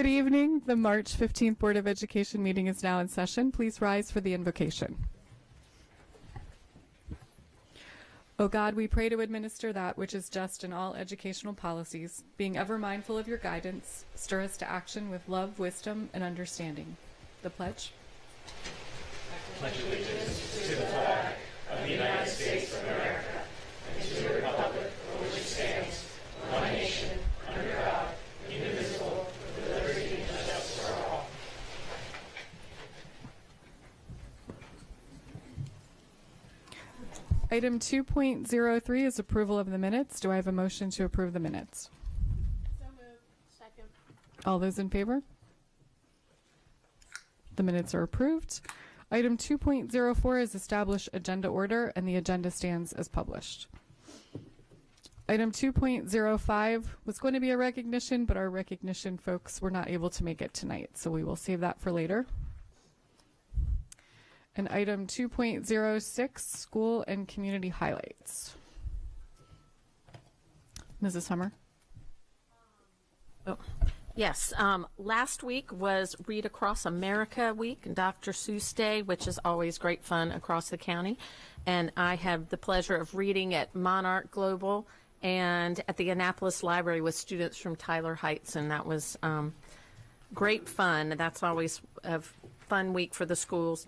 Good evening. The March 15th Board of Education meeting is now in session. Please rise for the invocation. O God, we pray to administer that which is just in all educational policies, being ever mindful of your guidance, stir us to action with love, wisdom, and understanding. The pledge. I pledge allegiance to the flag of the United States of America and to the republic for which it stands, one nation, under God, indivisible, with liberty and justice for all. Item 2.03 is approval of the minutes. Do I have a motion to approve the minutes? So moved. Second. All those in favor? The minutes are approved. Item 2.04 is establish agenda order, and the agenda stands as published. Item 2.05 was going to be a recognition, but our recognition folks were not able to make it tonight, so we will save that for later. And item 2.06, school and community highlights. Mrs. Hummer. Oh, yes. Last week was Read Across America Week and Dr. Seuss Day, which is always great fun across the county. And I have the pleasure of reading at Monarch Global and at the Annapolis Library with students from Tyler Heights, and that was great fun. That's always a fun week for the schools.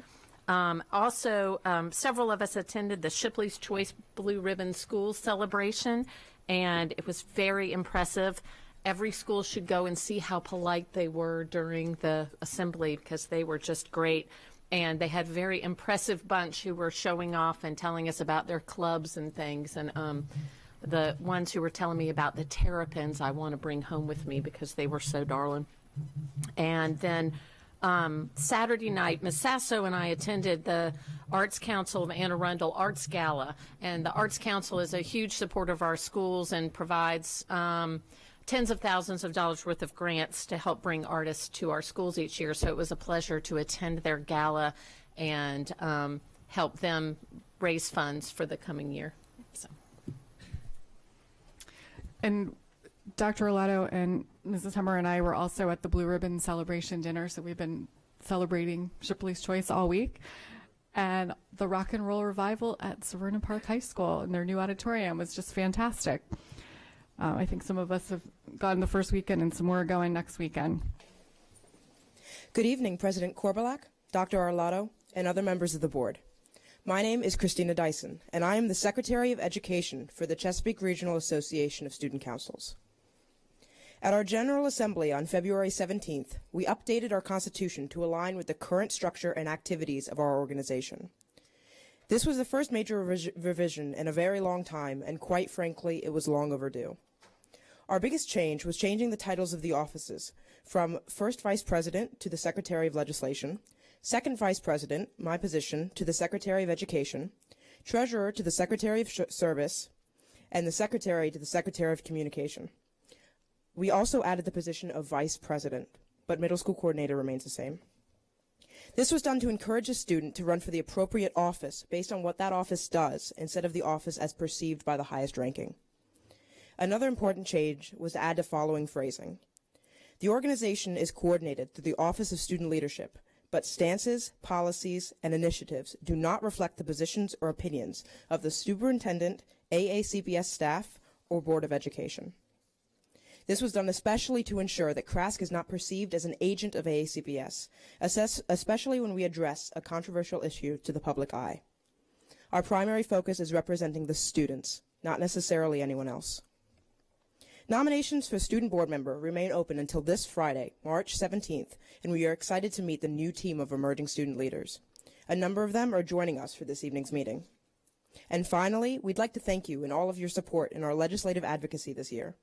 Also, several of us attended the Shipley's Choice Blue Ribbon School celebration, and it was very impressive. Every school should go and see how polite they were during the assembly because they were just great. And they had a very impressive bunch who were showing off and telling us about their clubs and things. And the ones who were telling me about the terrapins I want to bring home with me because they were so darling. And then Saturday night, Ms. Sasso and I attended the Arts Council of Anne Arundel Arts Gala, and the Arts Council is a huge supporter of our schools and provides tens of thousands of dollars worth of grants to help bring artists to our schools each year. So it was a pleasure to attend their gala and help them raise funds for the coming year. So. And Dr. Olato and Mrs. Hummer and I were also at the Blue Ribbon Celebration Dinner, so we've been celebrating Shipley's Choice all week. And the rock and roll revival at Severna Park High School in their new auditorium was just fantastic. I think some of us have gone the first weekend and some more are going next weekend. Good evening, President Korbelak, Dr. Arlato, and other members of the board. My name is Christina Dyson, and I am the Secretary of Education for the Chesapeake Regional Association of Student Councils. At our General Assembly on February 17th, we updated our Constitution to align with the current structure and activities of our organization. This was the first major revision in a very long time, and quite frankly, it was long overdue. Our biggest change was changing the titles of the offices from First Vice President to the Secretary of Legislation, Second Vice President, my position, to the Secretary of Education, Treasurer to the Secretary of Service, and the Secretary to the Secretary of Communication. We also added the position of Vice President, but Middle School Coordinator remains the same. This was done to encourage a student to run for the appropriate office based on what that office does instead of the office as perceived by the highest ranking. Another important change was to add the following phrasing. The organization is coordinated through the Office of Student Leadership, but stances, policies, and initiatives do not reflect the positions or opinions of the superintendent, AACPS staff, or Board of Education. This was done especially to ensure that CRASC is not perceived as an agent of AACPS, especially when we address a controversial issue to the public eye. Our primary focus is representing the students, not necessarily anyone else. Nominations for student board member remain open until this Friday, March 17th, and we are excited to meet the new team of emerging student leaders. A number of them are joining us for this evening's meeting. And finally, we'd like to thank you and all of your support in our legislative advocacy this year.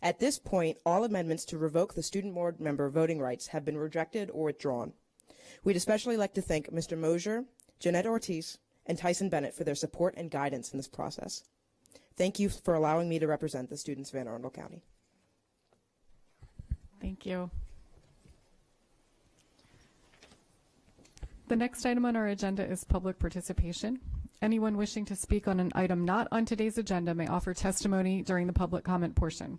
At this point, all amendments to revoke the student board member voting rights have been rejected or withdrawn. We'd especially like to thank Mr. Mosier, Jeanette Ortiz, and Tyson Bennett for their support and guidance in this process. Thank you for allowing me to represent the students of Anne Arundel County. Thank you. The next item on our agenda is public participation. Anyone wishing to speak on an item not on today's agenda may offer testimony during the public comment portion.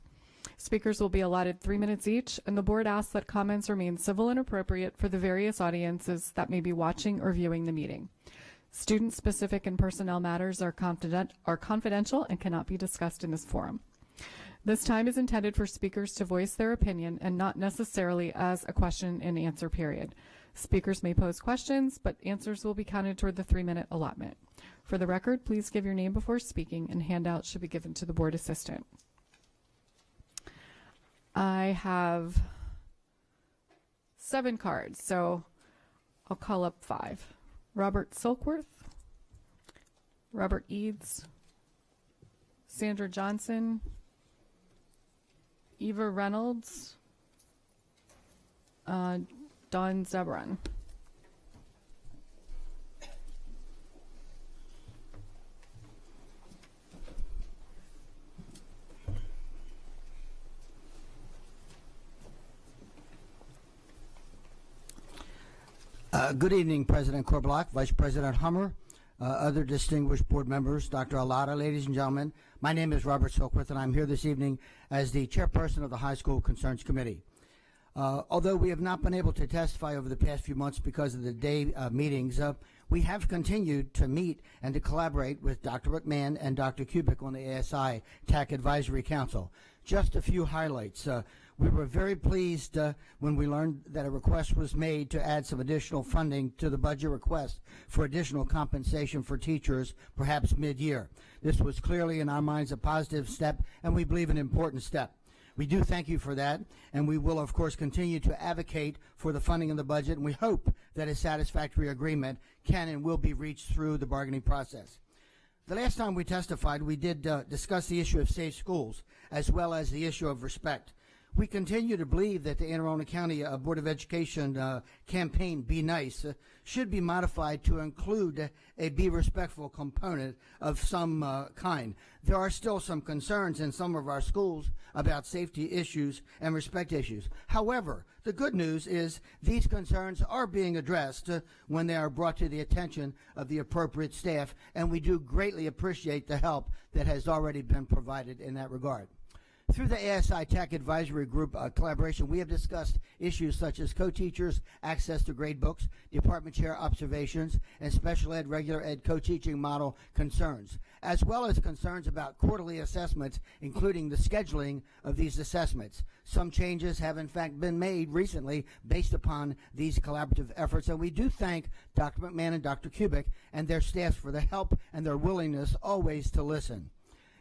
Speakers will be allotted 3 minutes each, and the board asks that comments remain civil and appropriate for the various audiences that may be watching or viewing the meeting. Student-specific and personnel matters are confidential and cannot be discussed in this forum. This time is intended for speakers to voice their opinion and not necessarily as a question and answer period. Speakers may pose questions, but answers will be counted toward the 3-minute allotment. For the record, please give your name before speaking, and handouts should be given to the board assistant. I have 7 cards, so I'll call up 5. Robert Silkworth, Robert Eads, Sandra Johnson, Eva Reynolds, Dawn Zebron. Good evening, President Korbelak, Vice President Hummer, other distinguished board members, Dr. Alada, ladies and gentlemen. My name is Robert Silkworth, and I'm here this evening as the chairperson of the High School Concerns Committee. Although we have not been able to testify over the past few months because of the day meetings, we have continued to meet and to collaborate with Dr. McMahon and Dr. Kubik on the ASI TAC Advisory Council. Just a few highlights. We were very pleased when we learned that a request was made to add some additional funding to the budget request for additional compensation for teachers, perhaps mid-year. This was clearly, in our minds, a positive step, and we believe an important step. We do thank you for that, and we will, of course, continue to advocate for the funding of the budget, and we hope that a satisfactory agreement can and will be reached through the bargaining process. The last time we testified, we did discuss the issue of safe schools, as well as the issue of respect. We continue to believe that the Anne Arundel County Board of Education campaign, Be Nice, should be modified to include a Be Respectful component of some kind. There are still some concerns in some of our schools about safety issues and respect issues. However, the good news is these concerns are being addressed when they are brought to the attention of the appropriate staff, and we do greatly appreciate the help that has already been provided in that regard. Through the ASI TAC Advisory Group collaboration, we have discussed issues such as co-teachers, access to grade books, department chair observations, and special ed, regular ed co-teaching model concerns, as well as concerns about quarterly assessments, including the scheduling of these assessments. Some changes have in fact been made recently based upon these collaborative efforts, and we do thank Dr. McMahon and Dr. Kubik and their staffs for the help and their willingness always to listen.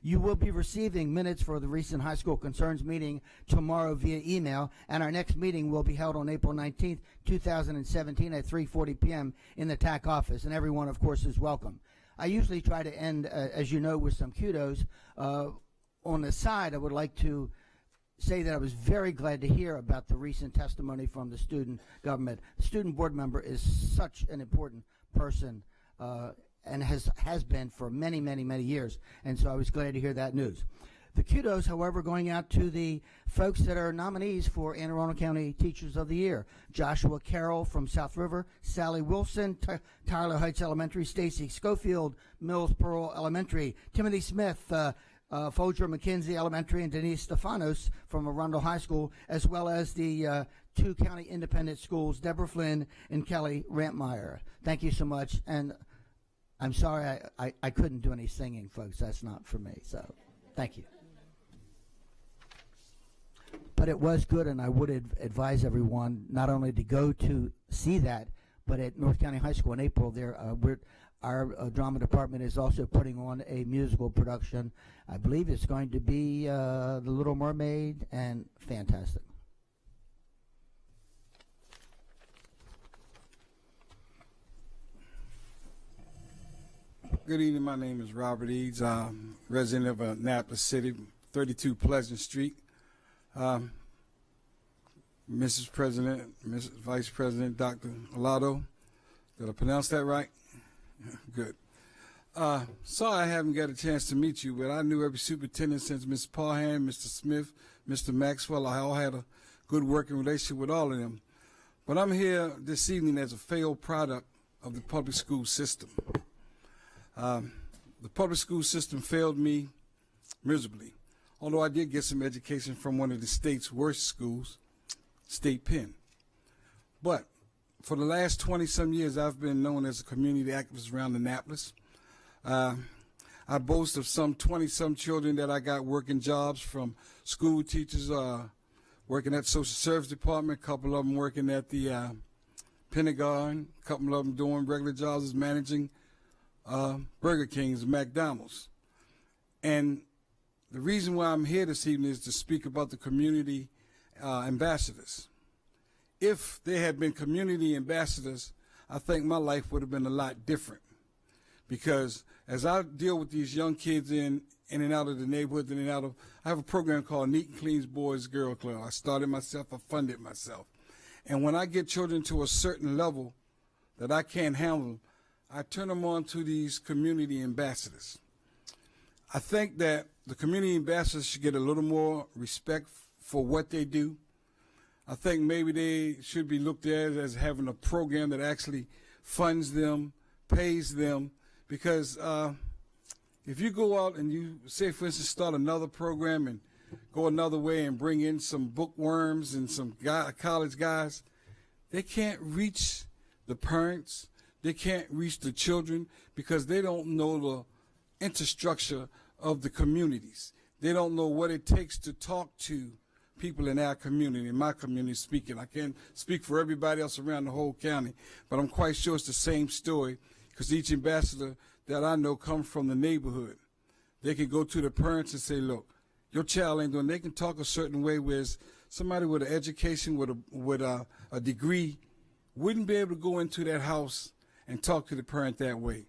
You will be receiving minutes for the recent High School Concerns meeting tomorrow via email, and our next meeting will be held on April 19th, 2017 at 3:40 p.m. in the TAC office, and everyone, of course, is welcome. I usually try to end, as you know, with some kudos. On the side, I would like to say that I was very glad to hear about the recent testimony from the student government. The student board member is such an important person and has been for many, many, many years. And so I was glad to hear that news. The kudos, however, going out to the folks that are nominees for Anne Arundel County Teachers of the Year. Joshua Carroll from South River, Sally Wilson, Tyler Heights Elementary, Stacy Schofield, Mills Pearl Elementary, Timothy Smith, Folger McKenzie Elementary, and Denise Stefanos from Arundel High School, as well as the 2 county independent schools, Deborah Flynn and Kelly Rantmeyer. Thank you so much. And I'm sorry I couldn't do any singing, folks. That's not for me. So thank you. But it was good, and I would advise everyone not only to go to see that, but at North County High School in April, our drama department is also putting on a musical production. I believe it's going to be The Little Mermaid, and fantastic. Good evening. My name is Robert Eads. I'm resident of Annapolis City, 32 Pleasant Street. Mrs. President, Mrs. Vice President, Dr. Alado, did I pronounce that right? Good. Sorry I haven't got a chance to meet you, but I knew every superintendent since Mr. Parham, Mr. Smith, Mr. Maxwell. I all had a good working relationship with all of them. But I'm here this evening as a failed product of the public school system. The public school system failed me miserably. although I did get some education from one of the state's worst schools, State Penn. But for the last 20-some years, I've been known as a community activist around Annapolis. I boast of some 20-some children that I got working jobs, from school teachers, working at Social Service Department, a couple of them working at the Pentagon, a couple of them doing regular jobs as managing Burger Kings and McDonald's. And the reason why I'm here this evening is to speak about the community ambassadors. If there had been community ambassadors, I think my life would have been a lot different. Because as I deal with these young kids in and out of the neighborhood, I have a program called Neat and Clean's Boys Girl Club. I started myself, I funded myself. And when I get children to a certain level that I can't handle, I turn them on to these community ambassadors. I think that the community ambassadors should get a little more respect for what they do. I think maybe they should be looked at as having a program that actually funds them, pays them, because if you go out and you, say, for instance, start another program and go another way and bring in some bookworms and some college guys, they can't reach the parents, they can't reach the children, because they don't know the infrastructure of the communities. They don't know what it takes to talk to people in our community, in my community speaking. I can't speak for everybody else around the whole county, but I'm quite sure it's the same story, because each ambassador that I know comes from the neighborhood. They can go to the parents and say, look, your child ain't doing, they can talk a certain way, whereas somebody with an education, with a degree, wouldn't be able to go into that house and talk to the parent that way.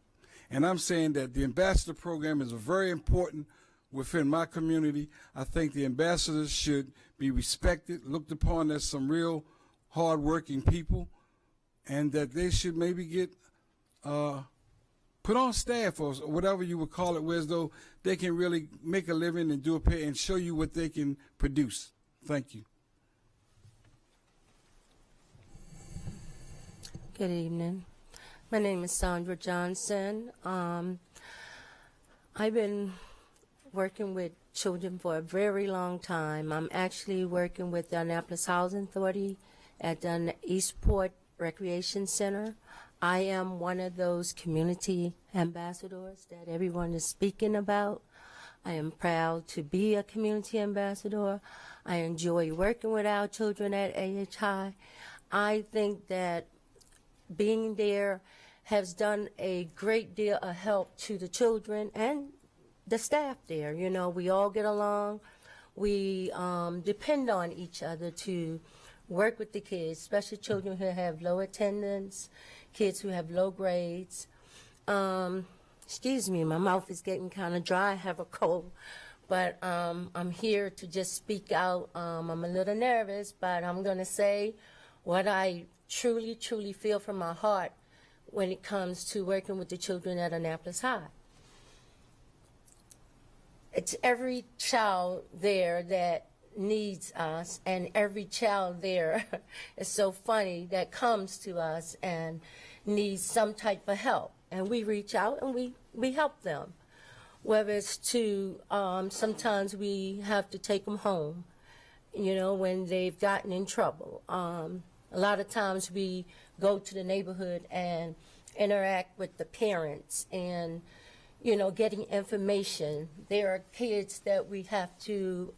And I'm saying that the ambassador program is very important within my community. I think the ambassadors should be respected, looked upon as some real hard-working people, and that they should maybe get put on staff or whatever you would call it, whereas though they can really make a living and do a pay and show you what they can produce. Thank you. Good evening. My name is Sandra Johnson. I've been working with children for a very long time. I'm actually working with the Annapolis Housing Authority at the Eastport Recreation Center. I am one of those community ambassadors that everyone is speaking about. I am proud to be a community ambassador. I enjoy working with our children at AHI. I think that being there has done a great deal of help to the children and the staff there. You know, we all get along. We depend on each other to work with the kids, especially children who have low attendance, kids who have low grades. Excuse me, my mouth is getting kind of dry. I have a cold. But I'm here to just speak out. I'm a little nervous, but I'm going to say what I truly, truly feel from my heart when it comes to working with the children at Annapolis High. It's every child there that needs us, and every child there is so funny that comes to us and needs some type of help. And we reach out and we help them. Whether it's to, sometimes we have to take them home, you know, when they've gotten in trouble. A lot of times we go to the neighborhood and interact with the parents and, you know, getting information. There are kids that we have to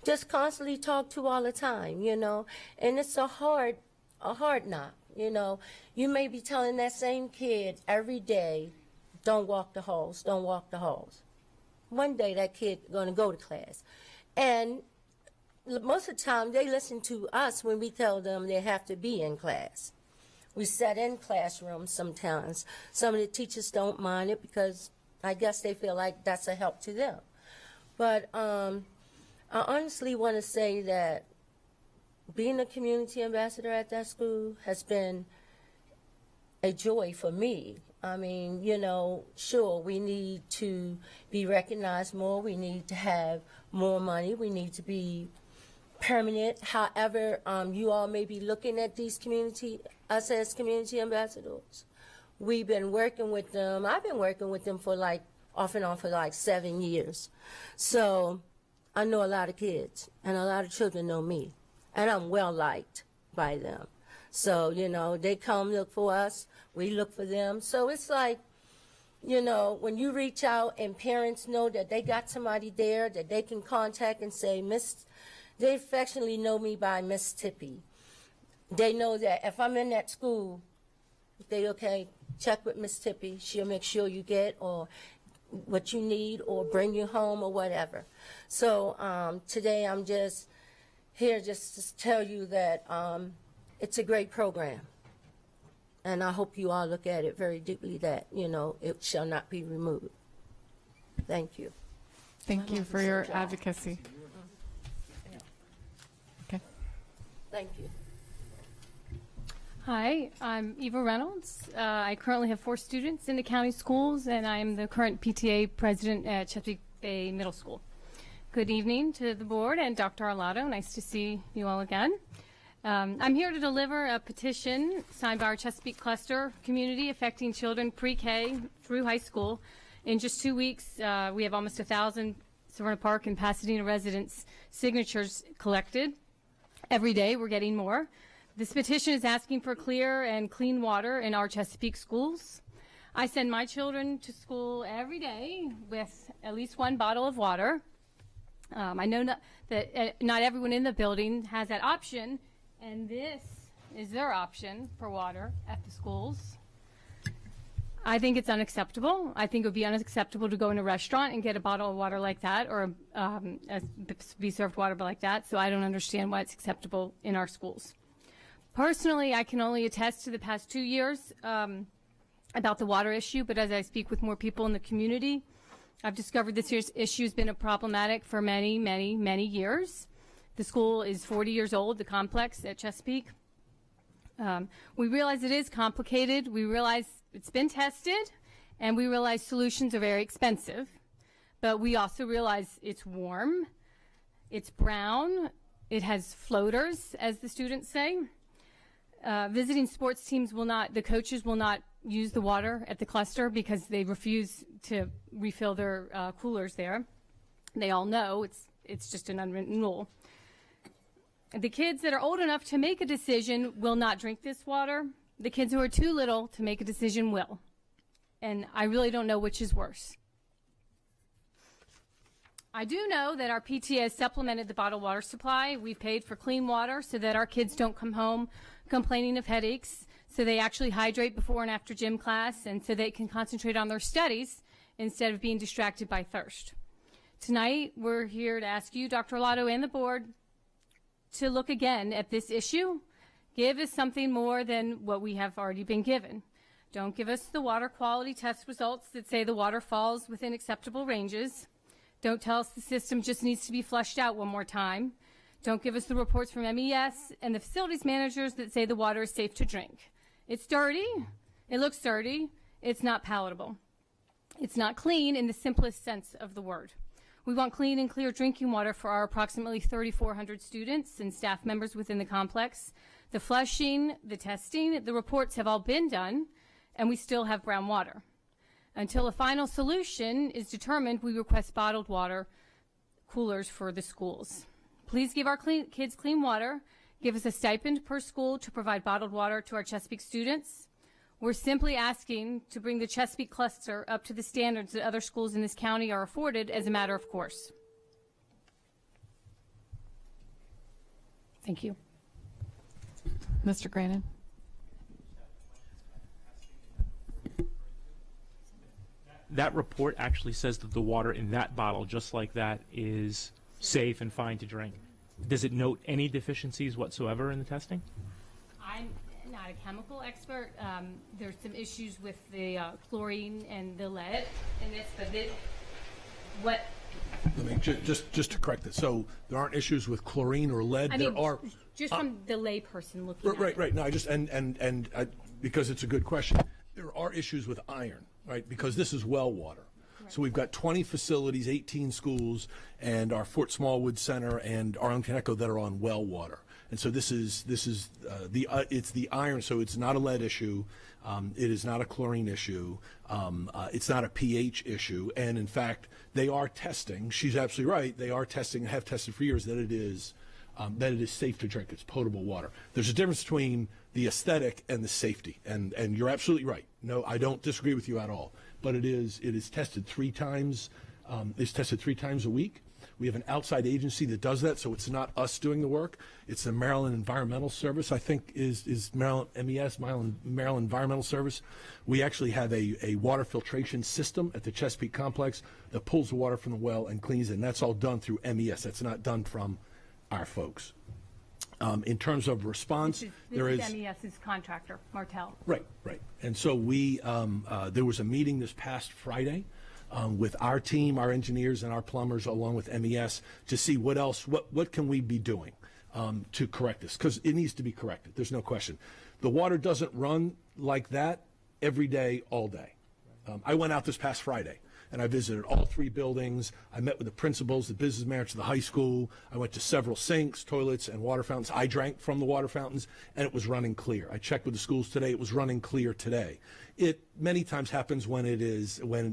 just constantly talk to all the time, you know, and it's a hard knock, you know. You may be telling that same kid every day, don't walk the halls, don't walk the halls. One day that kid going to go to class. And most of the time they listen to us when we tell them they have to be in class. We sit in classrooms sometimes. Some of the teachers don't mind it because I guess they feel like that's a help to them. But I honestly want to say that being a community ambassador at that school has been a joy for me. I mean, you know, sure, we need to be recognized more. We need to have more money. We need to be permanent. However, you all may be looking at these us as community ambassadors. We've been working with them. I've been working with them for like, off and on for like 7 years. So I know a lot of kids, and a lot of children know me, and I'm well liked by them. So, you know, they come look for us, we look for them. So it's like, you know, when you reach out and parents know that they got somebody there that they can contact and say, they affectionately know me by Miss Tippy. They know that if I'm in that school, they, okay, check with Miss Tippy. She'll make sure you get or what you need or bring you home or whatever. So today I'm just here just to tell you that it's a great program. And I hope you all look at it very deeply that, you know, it shall not be removed. Thank you. Thank you for your advocacy. Okay. Thank you. Hi, I'm Eva Reynolds. I currently have 4 students in the county schools, and I'm the current PTA president at Chesapeake Bay Middle School. Good evening to the board and Dr. Arlotto. Nice to see you all again. I'm here to deliver a petition signed by our Chesapeake cluster community affecting children pre-K through high school. In just 2 weeks, we have almost 1,000 Severna Park and Pasadena residents' signatures collected. Every day, we're getting more. This petition is asking for clear and clean water in our Chesapeake schools. I send my children to school every day with at least 1 bottle of water. I know that not everyone in the building has that option, and this is their option for water at the schools. I think it's unacceptable. I think it would be unacceptable to go in a restaurant and get a bottle of water like that or be served water like that, so I don't understand why it's acceptable in our schools. Personally, I can only attest to the past 2 years about the water issue, but as I speak with more people in the community, I've discovered this issue has been problematic for many, many, many years. The school is 40 years old, the complex at Chesapeake. We realize it is complicated. We realize it's been tested, and we realize solutions are very expensive. But we also realize it's warm, it's brown, it has floaters, as the students say. Visiting sports teams will not, the coaches will not use the water at the cluster because they refuse to refill their coolers there. They all know it's just an unwritten rule. The kids that are old enough to make a decision will not drink this water. The kids who are too little to make a decision will. And I really don't know which is worse. I do know that our PTA has supplemented the bottled water supply. We've paid for clean water so that our kids don't come home complaining of headaches, so they actually hydrate before and after gym class, and so they can concentrate on their studies instead of being distracted by thirst. Tonight, we're here to ask you, Dr. Arlotto, and the board to look again at this issue. Give us something more than what we have already been given. Don't give us the water quality test results that say the water falls within acceptable ranges. Don't tell us the system just needs to be flushed out one more time. Don't give us the reports from MES and the facilities managers that say the water is safe to drink. It's dirty. It looks dirty. It's not palatable. It's not clean in the simplest sense of the word. We want clean and clear drinking water for our approximately 3,400 students and staff members within the complex. The flushing, the testing, the reports have all been done, and we still have brown water. Until a final solution is determined, we request bottled water coolers for the schools. Please give our kids clean water. Give us a stipend per school to provide bottled water to our Chesapeake students. We're simply asking to bring the Chesapeake cluster up to the standards that other schools in this county are afforded as a matter of course. Thank you. Mr. Grannon. That report actually says that the water in that bottle, just like that, is safe and fine to drink. Does it note any deficiencies whatsoever in the testing? I'm not a chemical expert. There's some issues with the chlorine and the lead in this, but what? Let me just to correct this. So there aren't issues with chlorine or lead. I there mean, are just from the layperson looking at it. Right. No, I just because it's a good question. There are issues with iron, right? Because this is well water. Right. So we've got 20 facilities, 18 schools, and our Fort Smallwood Center and Arlington Echo that are on well water. And so this is it's the iron, so it's not a lead issue. It is not a chlorine issue. It's not a pH issue. And in fact, they are testing. She's absolutely right. They are testing and have tested for years that it is safe to drink. It's potable water. There's a difference between the aesthetic and the safety. And you're absolutely right. No, I don't disagree with you at all. But it is tested 3 times. It's tested 3 times a week. We have an outside agency that does that, so it's not us doing the work. It's the Maryland Environmental Service, I think, is Maryland MES, Maryland Environmental Service. We actually have a water filtration system at the Chesapeake Complex that pulls the water from the well and cleans it, and that's all done through MES. That's not done from our folks. In terms of response, there is MES's contractor, Martel. Right. And so there was a meeting this past Friday with our team, our engineers, and our plumbers, along with MES, to see what can we be doing to correct this, because it needs to be corrected. There's no question. The water doesn't run like that every day, all day. I went out this past Friday, and I visited all 3 buildings. I met with the principals, the business manager of the high school. I went to several sinks, toilets, and water fountains. I drank from the water fountains, and it was running clear. I checked with the schools today. It was running clear today. It many times happens when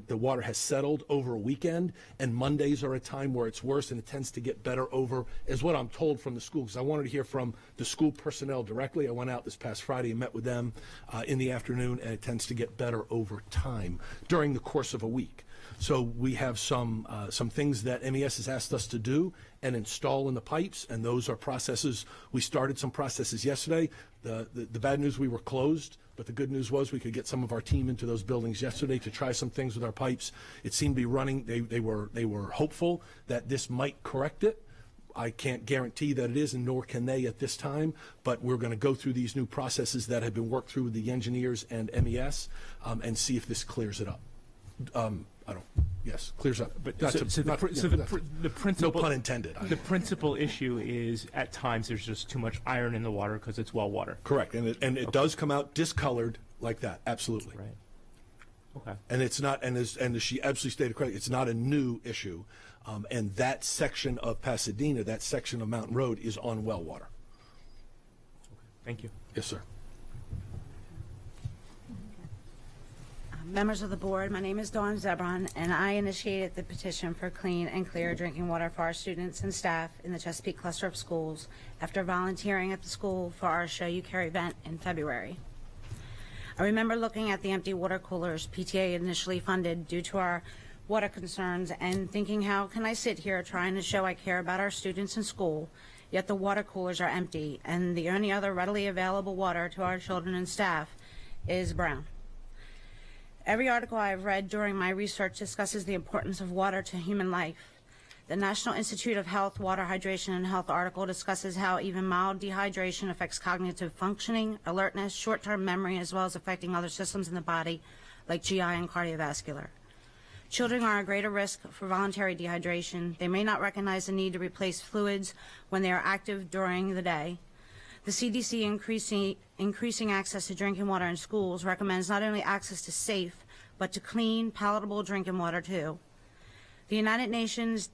the water has settled over a weekend, and Mondays are a time where it's worse, and it tends to get better over, is what I'm told from the school, because I wanted to hear from the school personnel directly. I went out this past Friday and met with them in the afternoon, and it tends to get better over time during the course of a week. So we have some things that MES has asked us to do and install in the pipes, and those are processes. We started some processes yesterday. The bad news, we were closed, but the good news was we could get some of our team into those buildings yesterday to try some things with our pipes. It seemed to be running. They were hopeful that this might correct it. I can't guarantee that it is, and nor can they at this time, but we're going to go through these new processes that have been worked through with the engineers and MES and see if this clears it up. Clears up. But the principal, no pun intended. The principal issue is at times there's just too much iron in the water because it's well water. Correct, and it does come out discolored like that. Absolutely. Right. Okay. And it's not, and as she absolutely stated correctly, it's not a new issue, and that section of Pasadena, that section of Mountain Road, is on well water. Thank you. Yes, sir. Members of the board, my name is Dawn Zebron, and I initiated the petition for clean and clear drinking water for our students and staff in the Chesapeake cluster of schools after volunteering at the school for our Show You Care event in February. I remember looking at the empty water coolers PTA initially funded due to our water concerns and thinking, how can I sit here trying to show I care about our students in school, yet the water coolers are empty and the only other readily available water to our children and staff is brown. Every article I have read during my research discusses the importance of water to human life. The National Institute of Health Water Hydration and Health article discusses how even mild dehydration affects cognitive functioning, alertness, short-term memory, as well as affecting other systems in the body like GI and cardiovascular. Children are at greater risk for voluntary dehydration. They may not recognize the need to replace fluids when they are active during the day. The CDC increasing access to drinking water in schools recommends not only access to safe, but to clean, palatable drinking water too. The United Nations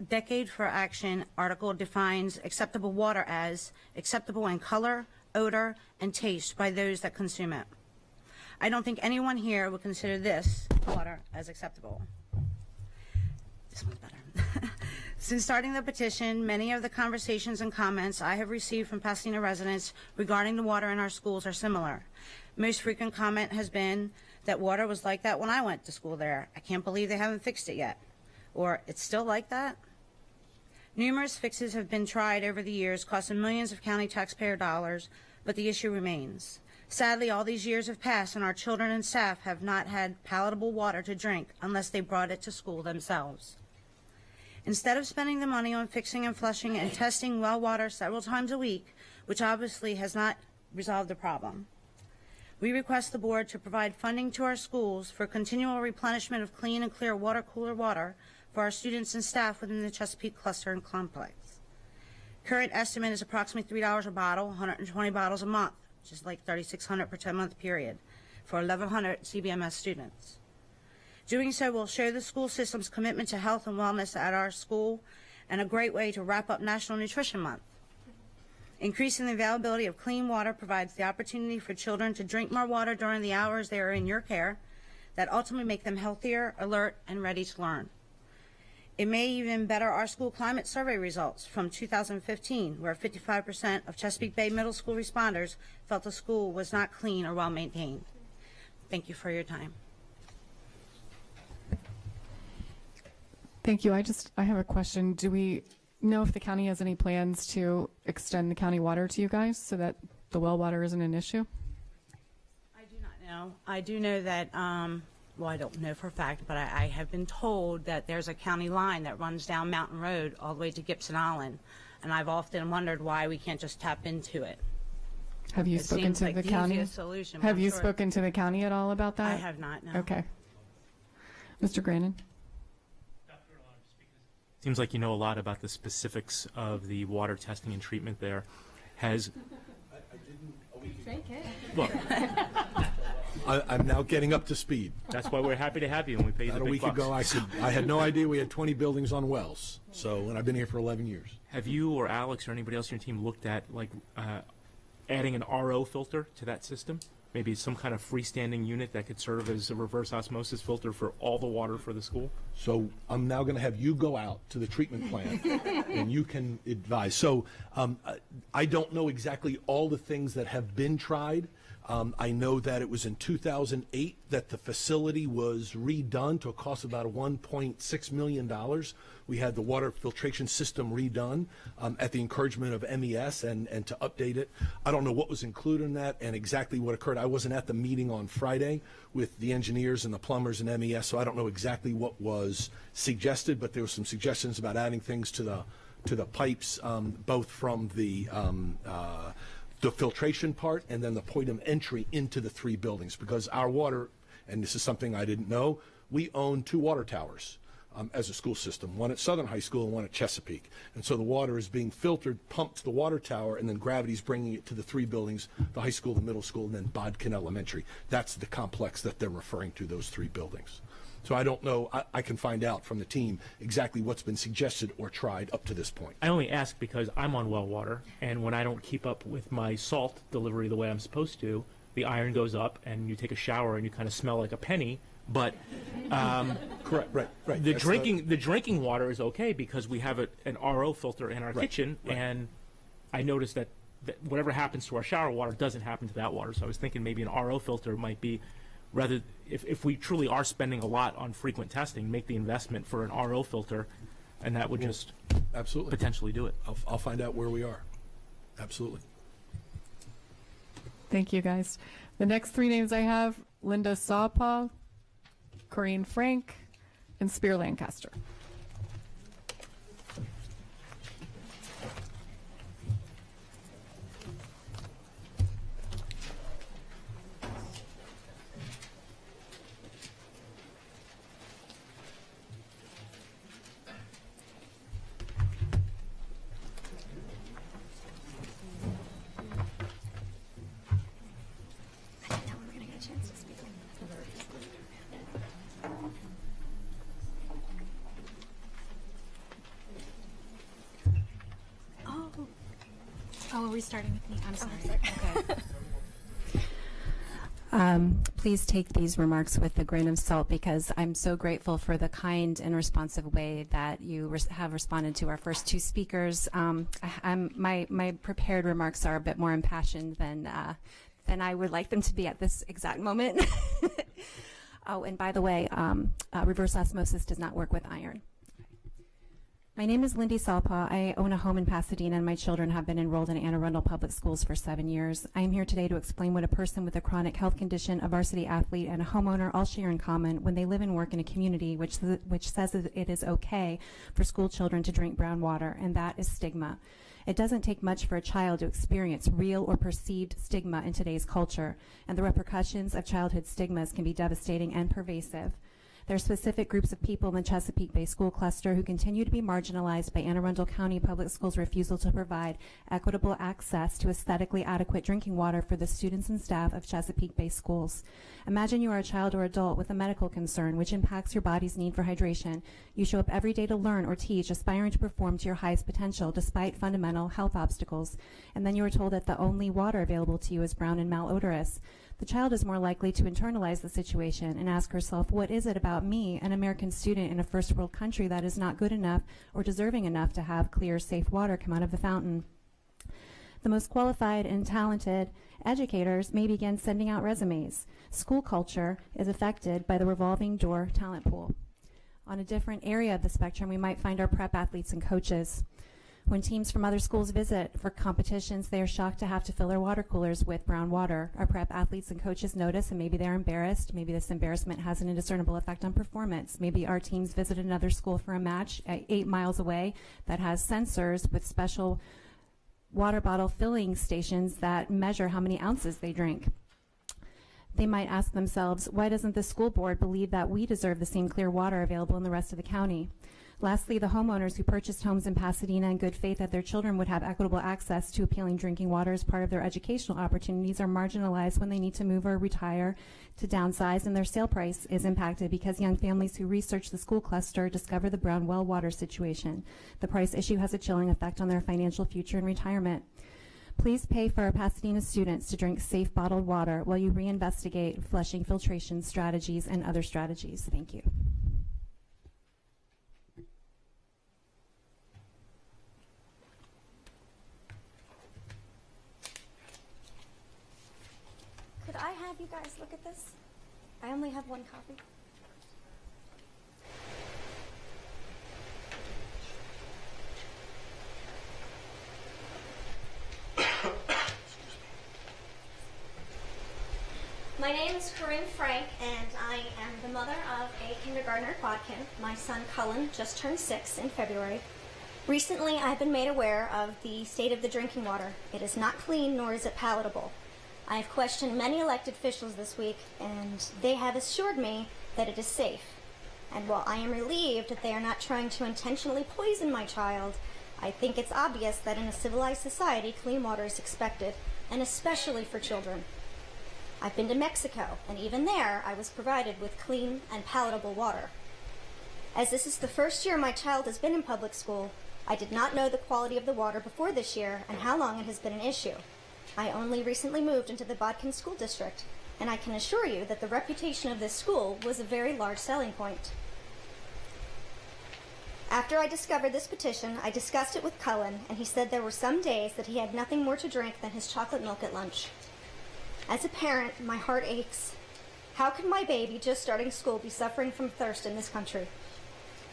Decade for Action article defines acceptable water as acceptable in color, odor, and taste by those that consume it. I don't think anyone here would consider this water as acceptable. This one's better. Since starting the petition, many of the conversations and comments I have received from Pasadena residents regarding the water in our schools are similar. Most frequent comment has been that water was like that when I went to school there. I can't believe they haven't fixed it yet. Or, it's still like that? Numerous fixes have been tried over the years, costing millions of county taxpayer dollars, but the issue remains. Sadly, all these years have passed and our children and staff have not had palatable water to drink unless they brought it to school themselves. Instead of spending the money on fixing and flushing and testing well water several times a week, which obviously has not resolved the problem, we request the board to provide funding to our schools for continual replenishment of clean and clear water cooler water for our students and staff within the Chesapeake cluster and complex. Current estimate is approximately $3 a bottle, 120 bottles a month, which is like $3,600 per 10-month period for 1,100 CBMS students. Doing so will show the school system's commitment to health and wellness at our school and a great way to wrap up National Nutrition Month. Increasing the availability of clean water provides the opportunity for children to drink more water during the hours they are in your care that ultimately make them healthier, alert, and ready to learn. It may even better our school climate survey results from 2015, where 55% of Chesapeake Bay Middle School responders felt the school was not clean or well maintained. Thank you for your time. Thank you. I have a question. Do we know if the county has any plans to extend the county water to you guys so that the well water isn't an issue? I do not know. I do know that, well, I don't know for a fact, but I have been told that there's a county line that runs down Mountain Road all the way to Gibson Island, and I've often wondered why we can't just tap into it. Have you It spoken seems to like the the county? easiest solution, Have I'm you sure. spoken to the county at all about that? I have not, no. Okay. Mr. Grannon? Seems like you know a lot about the specifics of the water testing and treatment there. Has look, I'm now getting up to speed. that's why we're happy to have you, and we pay you the About a big week bucks. ago, I had no idea we had 20 buildings on wells. So, and I've been here for 11 years. Have you or Alex or anybody else on your team looked at like adding an RO filter to that system? Maybe some kind of freestanding unit that could serve as a reverse osmosis filter for all the water for the school? So I'm now going to have you go out to the treatment plant and you can advise. So I don't know exactly all the things that have been tried. I know that it was in 2008 that the facility was redone to a cost of about $1.6 million. We had the water filtration system redone at the encouragement of MES and to update it. I don't know what was included in that and exactly what occurred. I wasn't at the meeting on Friday with the engineers and the plumbers and MES, so I don't know exactly what was suggested, but there were some suggestions about adding things to the pipes, both from the filtration part and then the point of entry into the three buildings, because our water, and this is something I didn't know, we own 2 water towers as a school system, one at Southern High School and one at Chesapeake. And so the water is being filtered, pumped to the water tower, and then gravity's bringing it to the 3 buildings, the high school, the middle school, and then Bodkin Elementary. That's the complex that they're referring to, those 3 buildings. So I don't know, I can find out from the team exactly what's been suggested or tried up to this point. I only ask because I'm on well water, and when I don't keep up with my salt delivery the way I'm supposed to, the iron goes up, and you take a shower and you kind of smell like a penny. But Correct, right. the That's drinking water is okay because we have an RO filter in our kitchen, and I noticed that whatever happens to our shower water doesn't happen to that water. So I was thinking maybe an RO filter might be, rather, if we truly are spending a lot on frequent testing, make the investment for an RO filter, and that would just absolutely potentially do it. I'll find out where we are. Absolutely. Thank you, guys. The next 3 names I have, Linda Sawpaw, Corinne Frank, and Spear Lancaster. Oh, are we starting with me? I'm sorry. Okay. Please take these remarks with a grain of salt because I'm so grateful for the kind and responsive way that you have responded to our first 2 speakers. My prepared remarks are a bit more impassioned than I would like them to be at this exact moment. Oh, and by the way, reverse osmosis does not work with iron. My name is Lindy Salpaugh. I own a home in Pasadena, and my children have been enrolled in Anne Arundel Public Schools for 7 years. I am here today to explain what a person with a chronic health condition, a varsity athlete, and a homeowner all share in common when they live and work in a community which says that it is okay for school children to drink brown water, and that is stigma. It doesn't take much for a child to experience real or perceived stigma in today's culture, and the repercussions of childhood stigmas can be devastating and pervasive. There are specific groups of people in the Chesapeake Bay School Cluster who continue to be marginalized by Anne Arundel County Public Schools' refusal to provide equitable access to aesthetically adequate drinking water for the students and staff of Chesapeake Bay Schools. Imagine you are a child or adult with a medical concern which impacts your body's need for hydration. You show up every day to learn or teach, aspiring to perform to your highest potential despite fundamental health obstacles, and then you are told that the only water available to you is brown and malodorous. The child is more likely to internalize the situation and ask herself, what is it about me, an American student in a first world country, that is not good enough or deserving enough to have clear, safe water come out of the fountain? The most qualified and talented educators may begin sending out resumes. School culture is affected by the revolving door talent pool. On a different area of the spectrum, we might find our prep athletes and coaches. When teams from other schools visit for competitions, they are shocked to have to fill their water coolers with brown water. Our prep athletes and coaches notice, and maybe they're embarrassed. Maybe this embarrassment has an indiscernible effect on performance. Maybe our teams visit another school for a match 8 miles away that has sensors with special water bottle filling stations that measure how many ounces they drink. They might ask themselves, why doesn't the school board believe that we deserve the same clear water available in the rest of the county? Lastly, the homeowners who purchased homes in Pasadena in good faith that their children would have equitable access to appealing drinking water as part of their educational opportunities are marginalized when they need to move or retire, to downsize, and their sale price is impacted because young families who research the school cluster discover the brown well water situation. The price issue has a chilling effect on their financial future and retirement. Please pay for our Pasadena students to drink safe bottled water while you reinvestigate flushing filtration strategies and other strategies. Thank you. Could I have you guys look at this? I only have one copy. My name is Corinne Frank, and I am the mother of a kindergartner at Bodkin. My son Cullen just turned 6 in February. Recently, I've been made aware of the state of the drinking water. It is not clean, nor is it palatable. I have questioned many elected officials this week, and they have assured me that it is safe. And while I am relieved that they are not trying to intentionally poison my child, I think it's obvious that in a civilized society, clean water is expected, and especially for children. I've been to Mexico, and even there, I was provided with clean and palatable water. As this is the first year my child has been in public school, I did not know the quality of the water before this year and how long it has been an issue. I only recently moved into the Bodkin School District, and I can assure you that the reputation of this school was a very large selling point. After I discovered this petition, I discussed it with Cullen, and he said there were some days that he had nothing more to drink than his chocolate milk at lunch. As a parent, my heart aches. How could my baby just starting school be suffering from thirst in this country?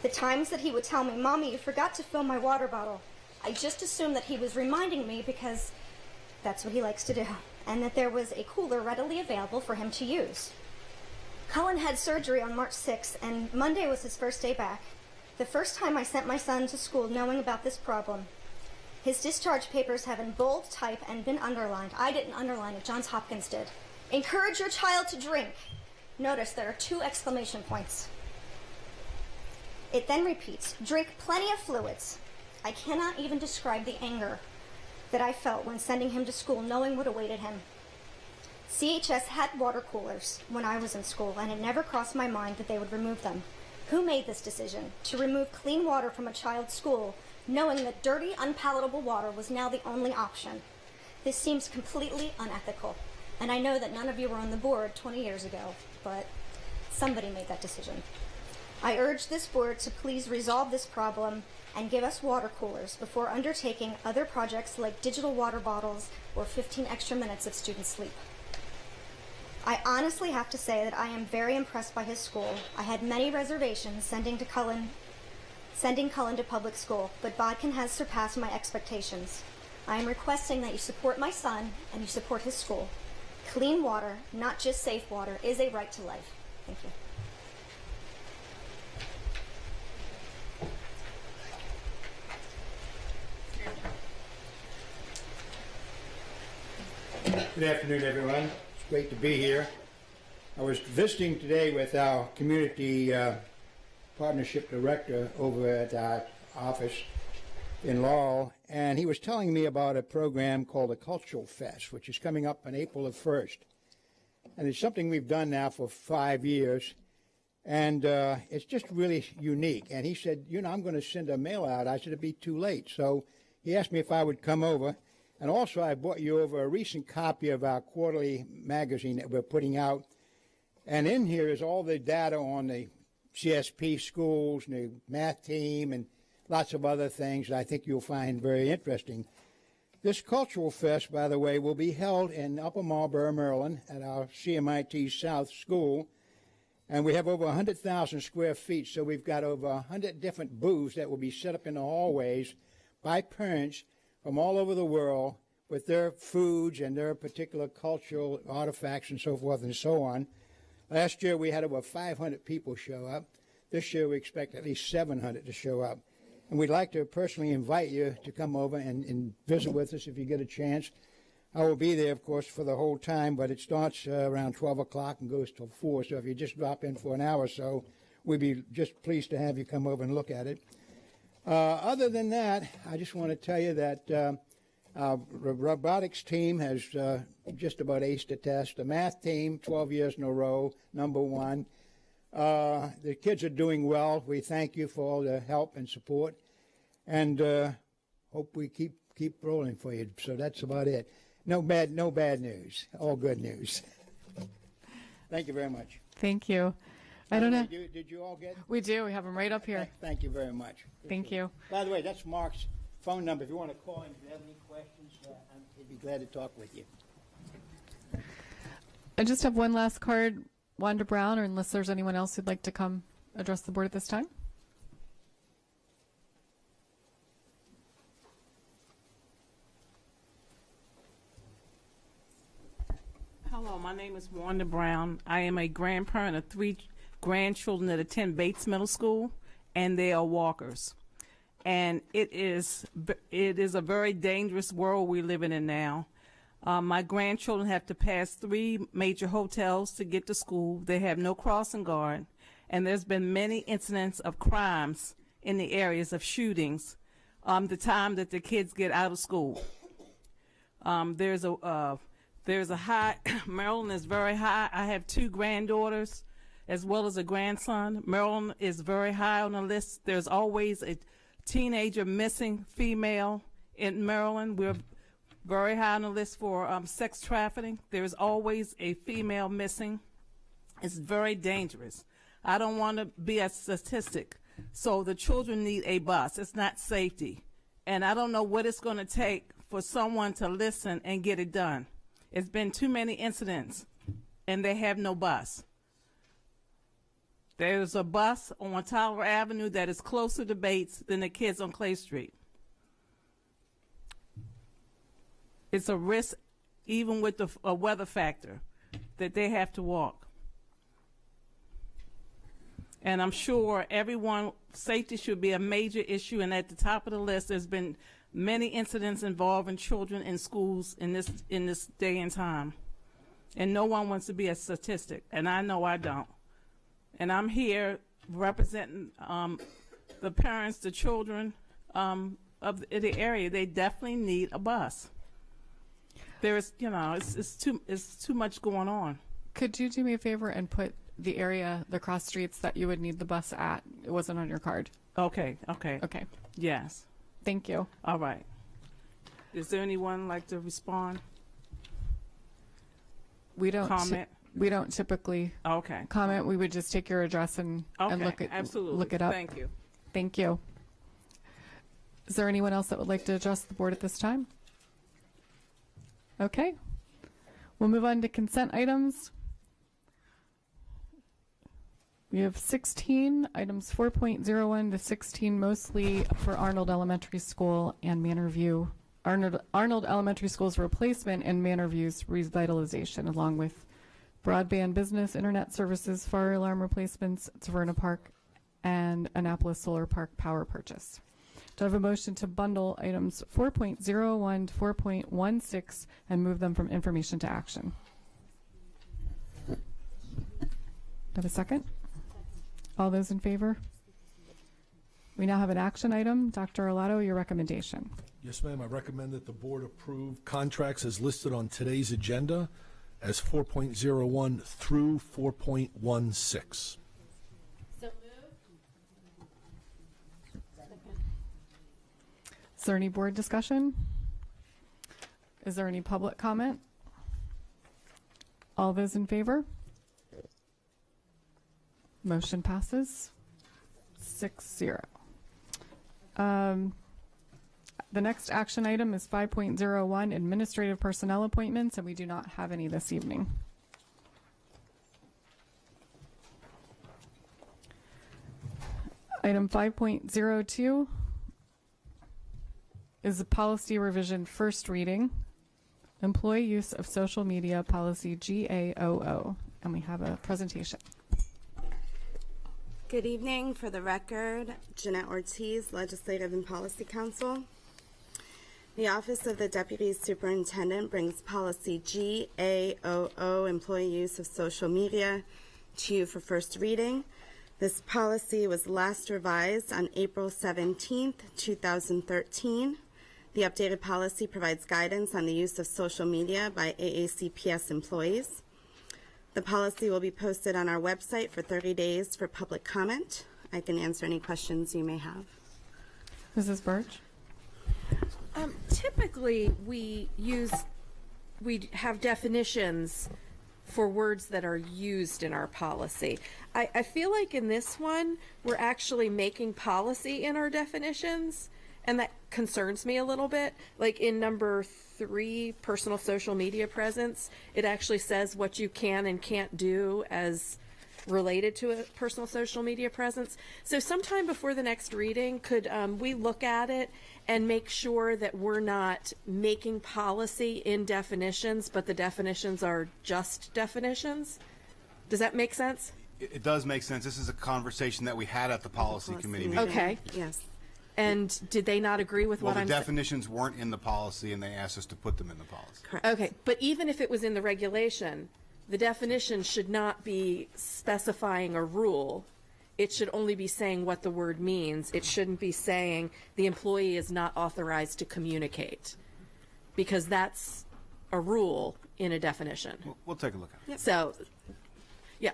The times that he would tell me, "Mommy, you forgot to fill my water bottle," I just assumed that he was reminding me because that's what he likes to do, and that there was a cooler readily available for him to use. Cullen had surgery on March 6th, and Monday was his first day back. The first time I sent my son to school knowing about this problem. His discharge papers have in bold type and been underlined. I didn't underline it, Johns Hopkins did. Encourage your child to drink. Notice there are 2 exclamation points. It then repeats, drink plenty of fluids. I cannot even describe the anger that I felt when sending him to school knowing what awaited him. CHS had water coolers when I was in school, and it never crossed my mind that they would remove them. Who made this decision to remove clean water from a child's school, knowing that dirty, unpalatable water was now the only option? This seems completely unethical, and I know that none of you were on the board 20 years ago, but somebody made that decision. I urge this board to please resolve this problem and give us water coolers before undertaking other projects like digital water bottles or 15 extra minutes of student sleep. I honestly have to say that I am very impressed by his school. I had many reservations sending Cullen to public school, but Bodkin has surpassed my expectations. I am requesting that you support my son and you support his school. Clean water, not just safe water, is a right to life. Thank you. Good afternoon, everyone. It's great to be here. I was visiting today with our community partnership director over at our office in Laurel, and he was telling me about a program called the Cultural Fest, which is coming up on April the 1st. And it's something we've done now for 5 years, and it's just really unique. And he said, you know, I'm going to send a mail out. I said, it'd be too late. So he asked me if I would come over. And also I brought you over a recent copy of our quarterly magazine that we're putting out. And in here is all the data on the CSP schools, and the math team, and lots of other things that I think you'll find very interesting. This Cultural Fest, by the way, will be held in Upper Marlboro, Maryland, at our CMIT South School. And we have over 100,000 square feet, so we've got over 100 different booths that will be set up in the hallways by parents from all over the world with their foods and their particular cultural artifacts and so forth and so on. Last year we had over 500 people show up. This year we expect at least 700 to show up. And we'd like to personally invite you to come over and visit with us if you get a chance. I will be there, of course, for the whole time, but it starts around 12 o'clock and goes till 4. So if you just drop in for an hour or so, we'd be just pleased to have you come over and look at it. Other than that, I just want to tell you that our robotics team has just about aced the test. The math team, 12 years in a row, #1. The kids are doing well. We thank you for all the help and support, and hope we keep rolling for you. So that's about it. No bad news. All good news. Thank you very much. Thank you. I don't know. Did you all get? We do. We have them right up here. Thank you very much. Thank you. By the way, that's Mark's phone number. If you want to call him, if you have any questions, I'd be glad to talk with you. I just have one last card, Wanda Brown, or unless there's anyone else who'd like to come address the board at this time. Hello, my name is Wanda Brown. I am a grandparent of 3 grandchildren that attend Bates Middle School, and they are walkers. And it is a very dangerous world we're living in now. My grandchildren have to pass 3 major hotels to get to school. They have no crossing guard, and there's been many incidents of crimes in the areas of shootings the time that the kids get out of school. There's a high, Maryland is very high. I have 2 granddaughters as well as a grandson. Maryland is very high on the list. There's always a teenager missing female in Maryland. We're very high on the list for sex trafficking. There's always a female missing. It's very dangerous. I don't want to be a statistic. So the children need a bus. It's not safety. And I don't know what it's going to take for someone to listen and get it done. It's been too many incidents, and they have no bus. There's a bus on Tyler Avenue that is closer to Bates than the kids on Clay Street. It's a risk, even with a weather factor, that they have to walk. And I'm sure safety should be a major issue, and at the top of the list, there's been many incidents involving children in schools in this day and time. And no one wants to be a statistic, and I know I don't. And I'm here representing the parents, the children of the area. They definitely need a bus. There's, it's too much going on. Could you do me a favor and put the cross streets that you would need the bus at? It wasn't on your card. Okay. Yes. Thank you. All right. Is there anyone like to respond? We don't comment. We don't typically comment. We would just take your address and look it up. Thank you. Thank you. Is there anyone else that would like to address the board at this time? Okay. We'll move on to consent items. We have 16 items, 4.01 to 16, mostly for Arnold Elementary School and Manor View. Arnold Elementary School's replacement and Manor View's revitalization, along with broadband business, internet services, fire alarm replacements, Taverna Park, and Annapolis Solar Park power purchase. Do I have a motion to bundle items 4.01 to 4.16 and move them from information to action? I have a second? All those in favor? We now have an action item. Dr. Arlato, your recommendation. Yes, ma'am. I recommend that the board approve contracts as listed on today's agenda as 4.01 through 4.16. Is there any board discussion? Is there any public comment? All those in favor? Motion passes 6-0. The next action item is 5.01 administrative personnel appointments, and we do not have any this evening. Item 5.02 is a policy revision first reading, employee use of social media policy GAOO, and we have a presentation. Good evening. For the record, Jeanette Ortiz, Legislative and Policy Counsel. The Office of the Deputy Superintendent brings policy GAOO, employee use of social media, to you for first reading. This policy was last revised on April 17th, 2013. The updated policy provides guidance on the use of social media by AACPS employees. The policy will be posted on our website for 30 days for public comment. I can answer any questions you may have. Mrs. Birch? Typically, we have definitions for words that are used in our policy. I feel like in this one, we're actually making policy in our definitions, and that concerns me a little bit. Like in number 3, personal social media presence, it actually says what you can and can't do as related to a personal social media presence. So sometime before the next reading, could we look at it and make sure that we're not making policy in definitions, but the definitions are just definitions? Does that make sense? It does make sense. This is a conversation that we had at the policy committee meeting. Okay. Yes. And did they not agree with what I'm saying? Well, the definitions weren't in the policy, and they asked us to put them in the policy. Correct. Okay, but even if it was in the regulation, the definition should not be specifying a rule. It should only be saying what the word means. It shouldn't be saying the employee is not authorized to communicate, because that's a rule in a definition. We'll take a look at it. Yep. So, yeah.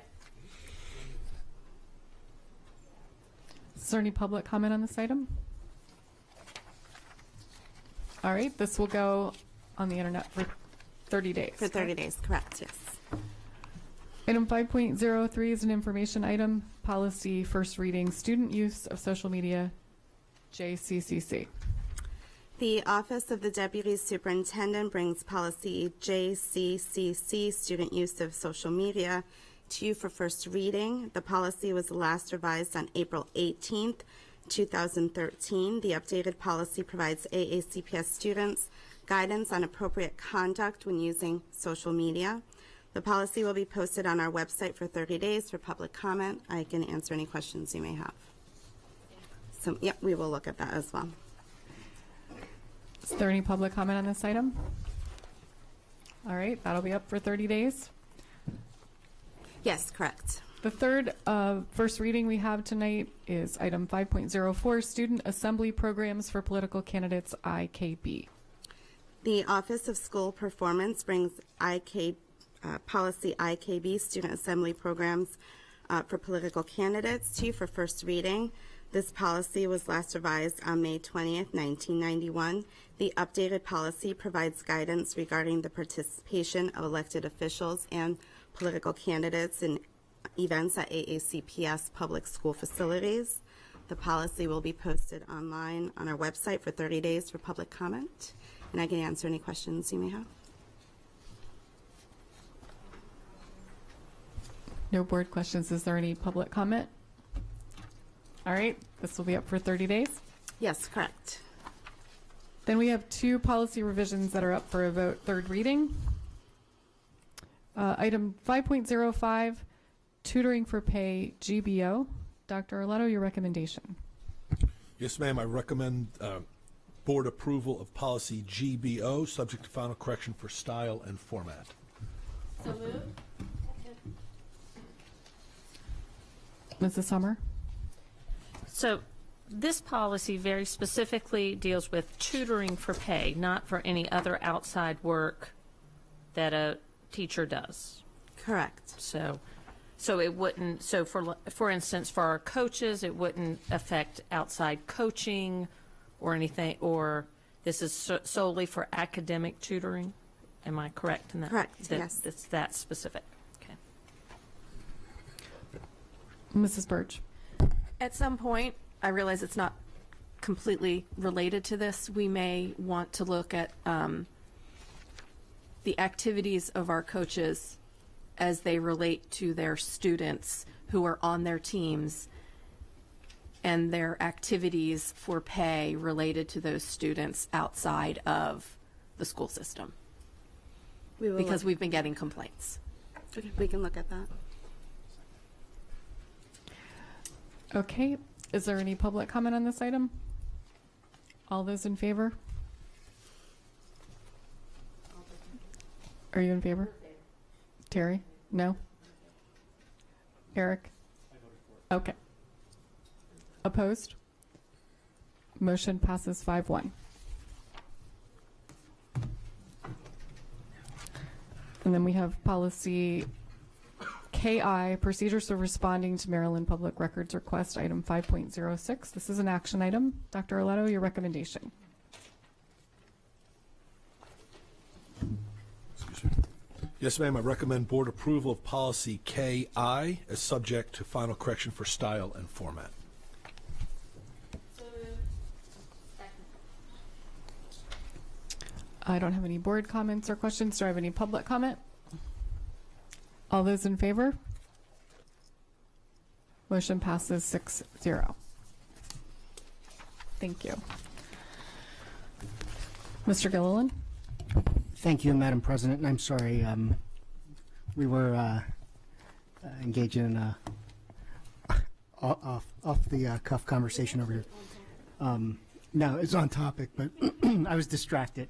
Is there any public comment on this item? All right, this will go on the internet for 30 days. For 30 days, correct, yes. Item 5.03 is an information item, policy first reading, student use of social media, JCCC. The Office of the Deputy Superintendent brings policy JCCC, student use of social media, to you for first reading. The policy was last revised on April 18th, 2013. The updated policy provides AACPS students guidance on appropriate conduct when using social media. The policy will be posted on our website for 30 days for public comment. I can answer any questions you may have. So, yeah, we will look at that as well. Is there any public comment on this item? All right, that'll be up for 30 days. Yes, correct. The third first reading we have tonight is item 5.04, Student Assembly Programs for Political Candidates, IKB. The Office of School Performance brings policy IKB, Student Assembly Programs for Political Candidates, to you for first reading. This policy was last revised on May 20th, 1991. The updated policy provides guidance regarding the participation of elected officials and political candidates in events at AACPS public school facilities. The policy will be posted online on our website for 30 days for public comment, and I can answer any questions you may have. No board questions. Is there any public comment? All right, this will be up for 30 days. Yes, correct. Then we have 2 policy revisions that are up for a vote, third reading. Item 5.05, tutoring for pay, GBO. Dr. Arlato, your recommendation. Yes, ma'am. I recommend board approval of policy GBO, subject to final correction for style and format. So moved. Mrs. Summer? So this policy very specifically deals with tutoring for pay, not for any other outside work that a teacher does. Correct. So it wouldn't, so for instance, for our coaches, it wouldn't affect outside coaching or anything, or this is solely for academic tutoring? Am I correct in that? Correct, yes. It's that specific. Okay. Mrs. Birch? At some point, I realize it's not completely related to this. We may want to look at the activities of our coaches as they relate to their students who are on their teams and their activities for pay related to those students outside of the school system. Because we've been getting complaints. Okay, we can look at that. Okay. Is there any public comment on this item? All those in favor? Are you in favor? Terry? No? Eric? Okay. Opposed? Motion passes 5-1. And then we have policy KI, procedures for responding to Maryland Public Records request, item 5.06. This is an action item. Dr. Arletto, your recommendation. Yes, ma'am. I recommend board approval of policy KI as subject to final correction for style and format. I don't have any board comments or questions. Do I have any public comment? All those in favor? Motion passes 6-0. Thank you. Mr. Gilliland? Thank you, Madam President. And I'm sorry, we were engaging in a off the cuff conversation over here. No, it's on topic, but I was distracted.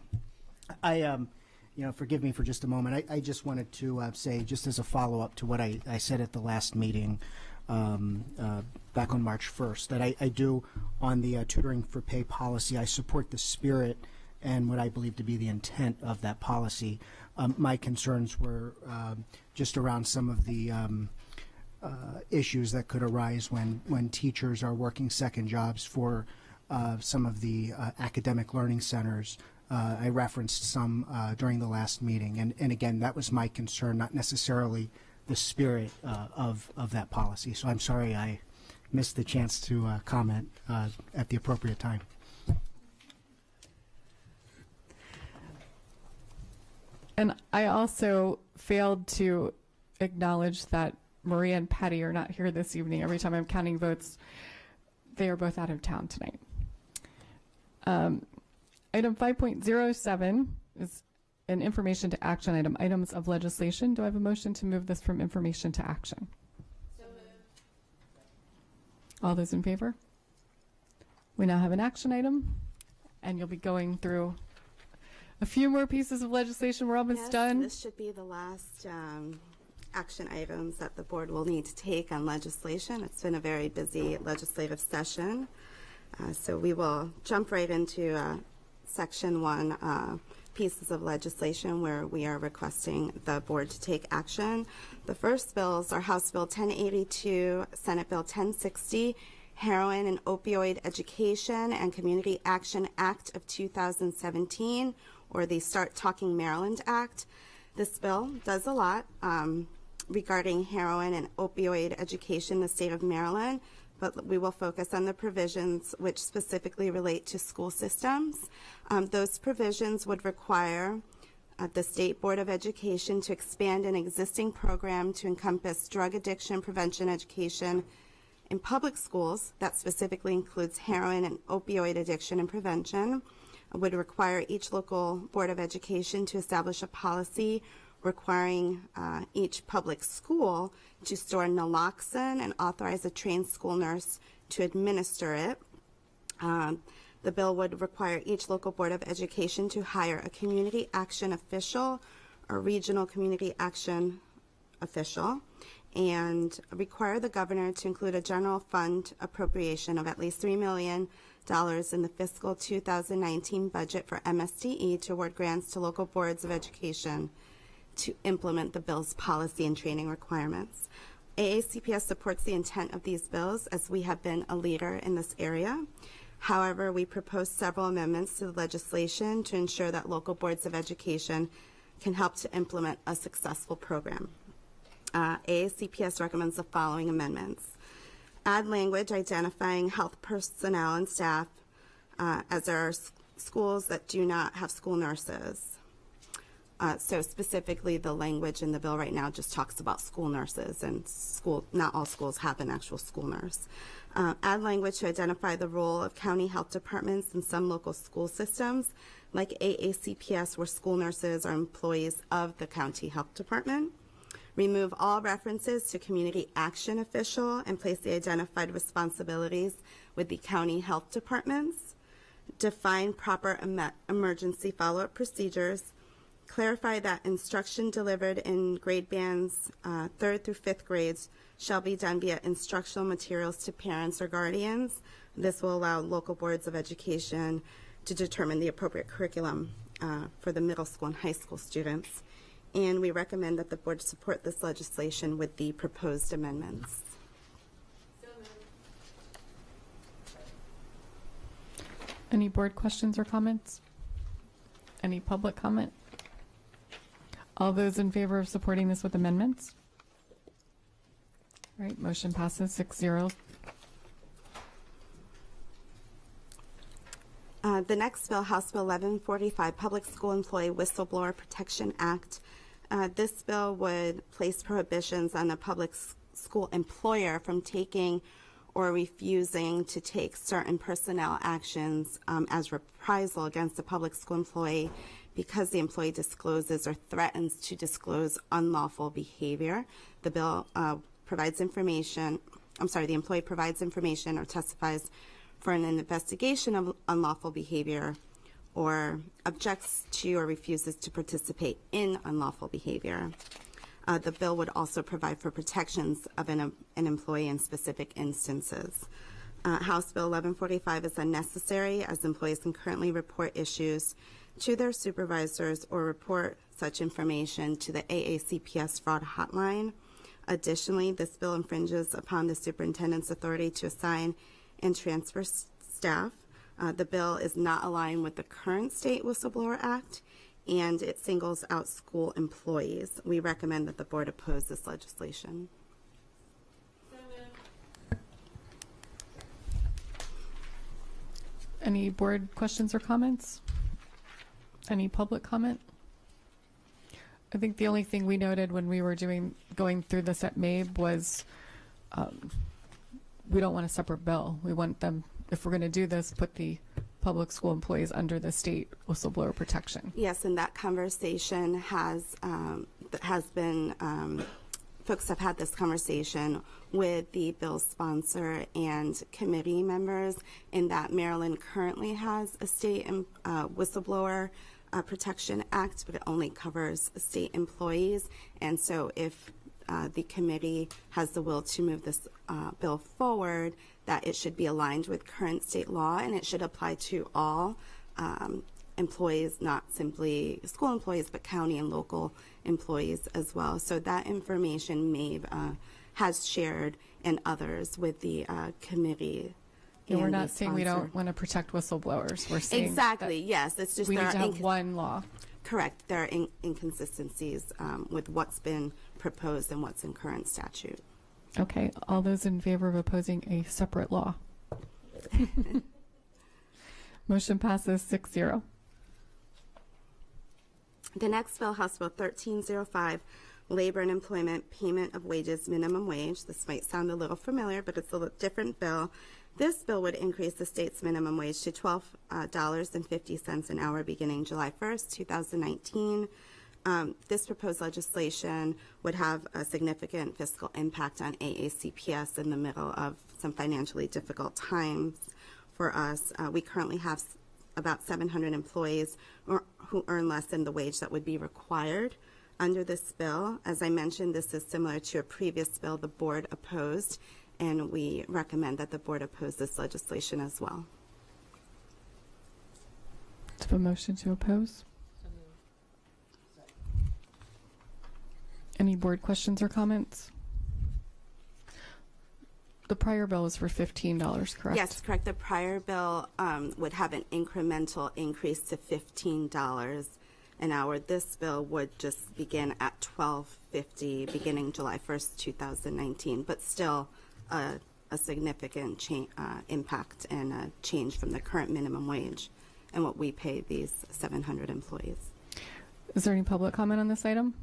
Forgive me for just a moment. I just wanted to say, just as a follow-up to what I said at the last meeting back on March 1st, that I do, on the tutoring for pay policy, I support the spirit and what I believe to be the intent of that policy. My concerns were just around some of the issues that could arise when teachers are working second jobs for some of the academic learning centers. I referenced some during the last meeting, and again, that was my concern, not necessarily the spirit of that policy. So I'm sorry I missed the chance to comment at the appropriate time. And I also failed to acknowledge that Maria and Patty are not here this evening. Every time I'm counting votes, they are both out of town tonight. Item 5.07 is an information to action item, items of legislation. Do I have a motion to move this from information to action? So moved. All those in favor? We now have an action item, and you'll be going through a few more pieces of legislation. We're almost done. This should be the last action items that the board will need to take on legislation. It's been a very busy legislative session. So we will jump right into Section 1 pieces of legislation where we are requesting the board to take action. The first bills are House Bill 1082, Senate Bill 1060, Heroin and Opioid Education and Community Action Act of 2017, or the Start Talking Maryland Act. This bill does a lot regarding heroin and opioid education in the state of Maryland, but we will focus on the provisions which specifically relate to school systems. Those provisions would require the State Board of Education to expand an existing program to encompass drug addiction prevention education in public schools. That specifically includes heroin and opioid addiction and prevention. Would require each local Board of Education to establish a policy requiring each public school to store naloxone and authorize a trained school nurse to administer it. The bill would require each local Board of Education to hire a community action official or regional community action official, and require the governor to include a general fund appropriation of at least $3 million in the fiscal 2019 budget for MSDE to award grants to local boards of education to implement the bill's policy and training requirements. AACPS supports the intent of these bills as we have been a leader in this area. However, we propose several amendments to the legislation to ensure that local boards of education can help to implement a successful program. AACPS recommends the following amendments. Add language identifying health personnel and staff as there are schools that do not have school nurses. So specifically, the language in the bill right now just talks about school nurses, and not all schools have an actual school nurse. Add language to identify the role of county health departments in some local school systems, like AACPS, where school nurses are employees of the county health department. Remove all references to community action official and place the identified responsibilities with the county health departments. Define proper emergency follow-up procedures. Clarify that instruction delivered in grade bands 3rd through 5th grades shall be done via instructional materials to parents or guardians. This will allow local boards of education to determine the appropriate curriculum for the middle school and high school students. And we recommend that the board support this legislation with the proposed amendments. Any board questions or comments? Any public comment? All those in favor of supporting this with amendments? All right, motion passes 6-0. The next bill, House Bill 1145, Public School Employee Whistleblower Protection Act. This bill would place prohibitions on a public school employer from taking or refusing to take certain personnel actions as reprisal against a public school employee because the employee discloses or threatens to disclose unlawful behavior. The bill provides information, the employee provides information or testifies for an investigation of unlawful behavior or objects to or refuses to participate in unlawful behavior. The bill would also provide for protections of an employee in specific instances. House Bill 1145 is unnecessary as employees can currently report issues to their supervisors or report such information to the AACPS fraud hotline. Additionally, this bill infringes upon the superintendent's authority to assign and transfer staff. The bill is not aligned with the current state Whistleblower Act, and it singles out school employees. We recommend that the board oppose this legislation. Any board questions or comments? Any public comment? I think the only thing we noted when we were going through this at MABE was we don't want a separate bill. We want them, if we're going to do this, put the public school employees under the state whistleblower protection. Yes, and that conversation has been, folks have had this conversation with the bill's sponsor and committee members, in that Maryland currently has a state whistleblower Protection Act, but it only covers state employees. And so if the committee has the will to move this bill forward, that it should be aligned with current state law, and it should apply to all employees, not simply school employees, but county and local employees as well. So that information MABE has shared and others with the committee. And we're not saying we don't want to protect whistleblowers. We're saying exactly, yes. It's just we need to have one law. Correct. There are inconsistencies with what's been proposed and what's in current statute. Okay. All those in favor of opposing a separate law? Motion passes 6-0. The next bill, House Bill 1305, Labor and Employment Payment of Wages Minimum Wage. This might sound a little familiar, but it's a little different bill. This bill would increase the state's minimum wage to $12.50 an hour beginning July 1st, 2019. This proposed legislation would have a significant fiscal impact on AACPS in the middle of some financially difficult times for us. We currently have about 700 employees who earn less than the wage that would be required Under this bill, as I mentioned, this is similar to a previous bill the board opposed, and we recommend that the board oppose this legislation as well. Do I have a motion to oppose? Any board questions or comments? The prior bill was for $15, correct? Yes, correct. The prior bill would have an incremental increase to $15 an hour. This bill would just begin at $12.50 beginning July 1st, 2019, but still a significant impact and a change from the current minimum wage and what we pay these 700 employees. Is there any public comment on this item?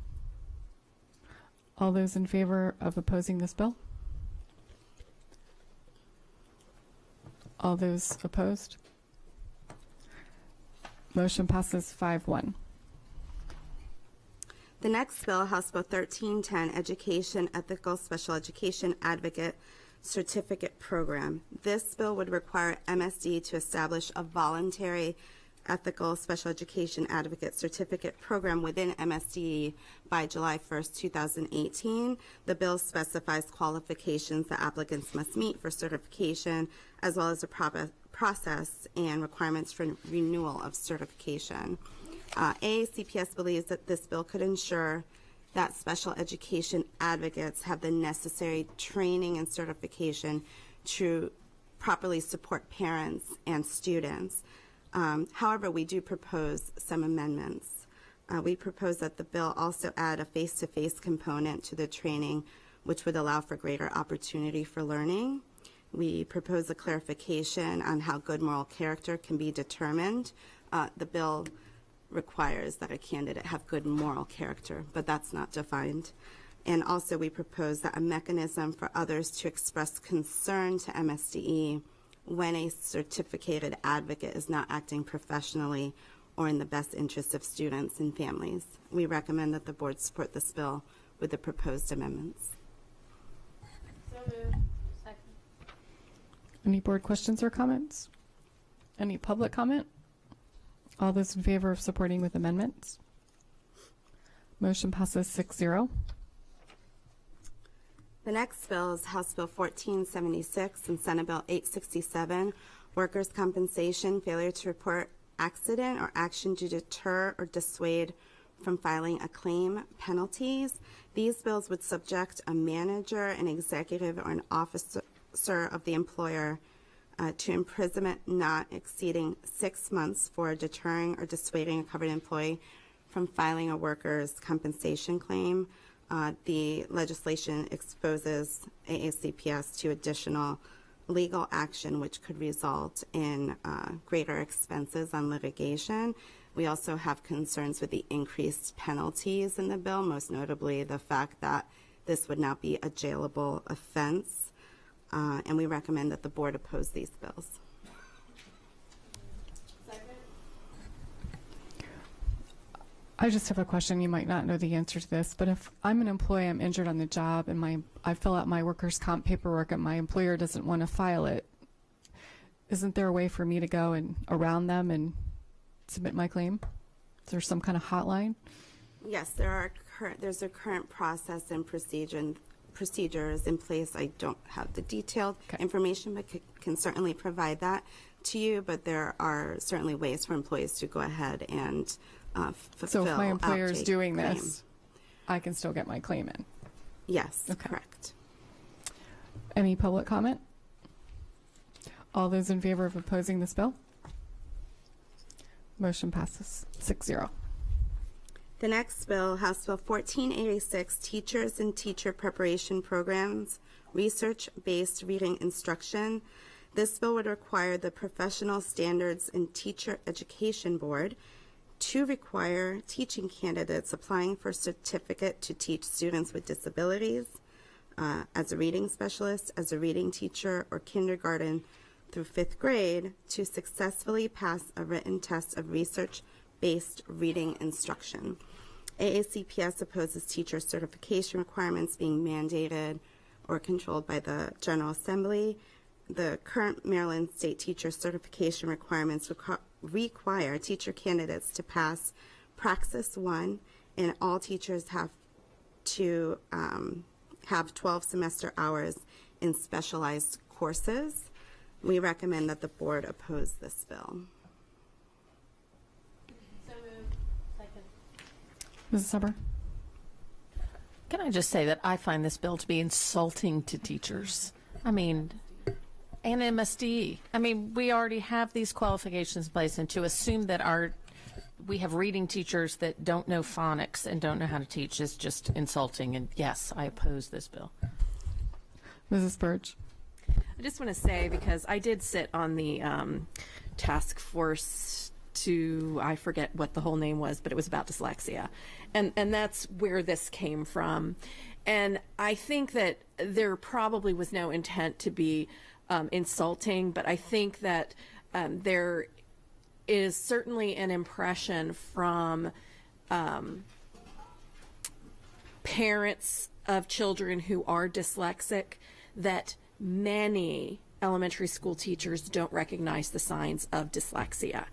All those in favor of opposing this bill? All those opposed? Motion passes 5-1. The next bill, House Bill 1310, Education Ethical Special Education Advocate Certificate Program. This bill would require MSD to establish a voluntary Ethical Special Education Advocate Certificate Program within MSD by July 1st, 2018. The bill specifies qualifications that applicants must meet for certification, as well as the process and requirements for renewal of certification. AACPS believes that this bill could ensure that special education advocates have the necessary training and certification to properly support parents and students. However, we do propose some amendments. We propose that the bill also add a face-to-face component to the training, which would allow for greater opportunity for learning. We propose a clarification on how good moral character can be determined. The bill requires that a candidate have good moral character, but that's not defined. And also we propose that a mechanism for others to express concern to MSDE when a certificated advocate is not acting professionally or in the best interest of students and families. We recommend that the board support this bill with the proposed amendments. So moved. Second. Any board questions or comments? Any public comment? All those in favor of supporting with amendments? Motion passes 6-0. The next bill is House Bill 1476 and Senate Bill 867, Workers' Compensation, Failure to Report Accident or Action to Deter or Dissuade from Filing a Claim Penalties. These bills would subject a manager, an executive, or an officer of the employer to imprisonment not exceeding 6 months for deterring or dissuading a covered employee from filing a workers' compensation claim. The legislation exposes AACPS to additional legal action which could result in greater expenses on litigation. We also have concerns with the increased penalties in the bill, most notably the fact that this would now be a jailable offense, and we recommend that the board oppose these bills. I just have a question. You might not know the answer to this, but if I'm an employee, I'm injured on the job, and I fill out my workers' comp paperwork and my employer doesn't want to file it, isn't there a way for me to go and around them and submit my claim? Is there some kind of hotline? Yes, there's a current process and procedures in place. I don't have the detailed information, but can certainly provide that to you. But there are certainly ways for employees to go ahead and fulfill. So if my employer is doing claim. this, I can still get my claim in? Yes, okay. Correct. Any public comment? All those in favor of opposing this bill? Motion passes 6-0. The next bill, House Bill 1486, Teachers and Teacher Preparation Programs, Research-Based Reading Instruction. This bill would require the Professional Standards and Teacher Education Board to require teaching candidates applying for a certificate to teach students with disabilities as a reading specialist, as a reading teacher, or kindergarten through 5th grade to successfully pass a written test of research-based reading instruction. AACPS opposes teacher certification requirements being mandated or controlled by the General Assembly. The current Maryland State Teacher Certification requirements require teacher candidates to pass Praxis 1 and all teachers have to have 12 semester hours in specialized courses. We recommend that the board oppose this bill. Mrs. Summer? Can I just say that I find this bill to be insulting to teachers? I mean, and MSD. I mean, we already have these qualifications in place, and to assume that we have reading teachers that don't know phonics and don't know how to teach is just insulting. And yes, I oppose this bill. Mrs. Birch? I just want to say, because I did sit on the task force I forget what the whole name was, but it was about dyslexia. And that's where this came from. And I think that there probably was no intent to be insulting, but I think that there is certainly an impression from parents of children who are dyslexic that many elementary school teachers don't recognize the signs of dyslexia.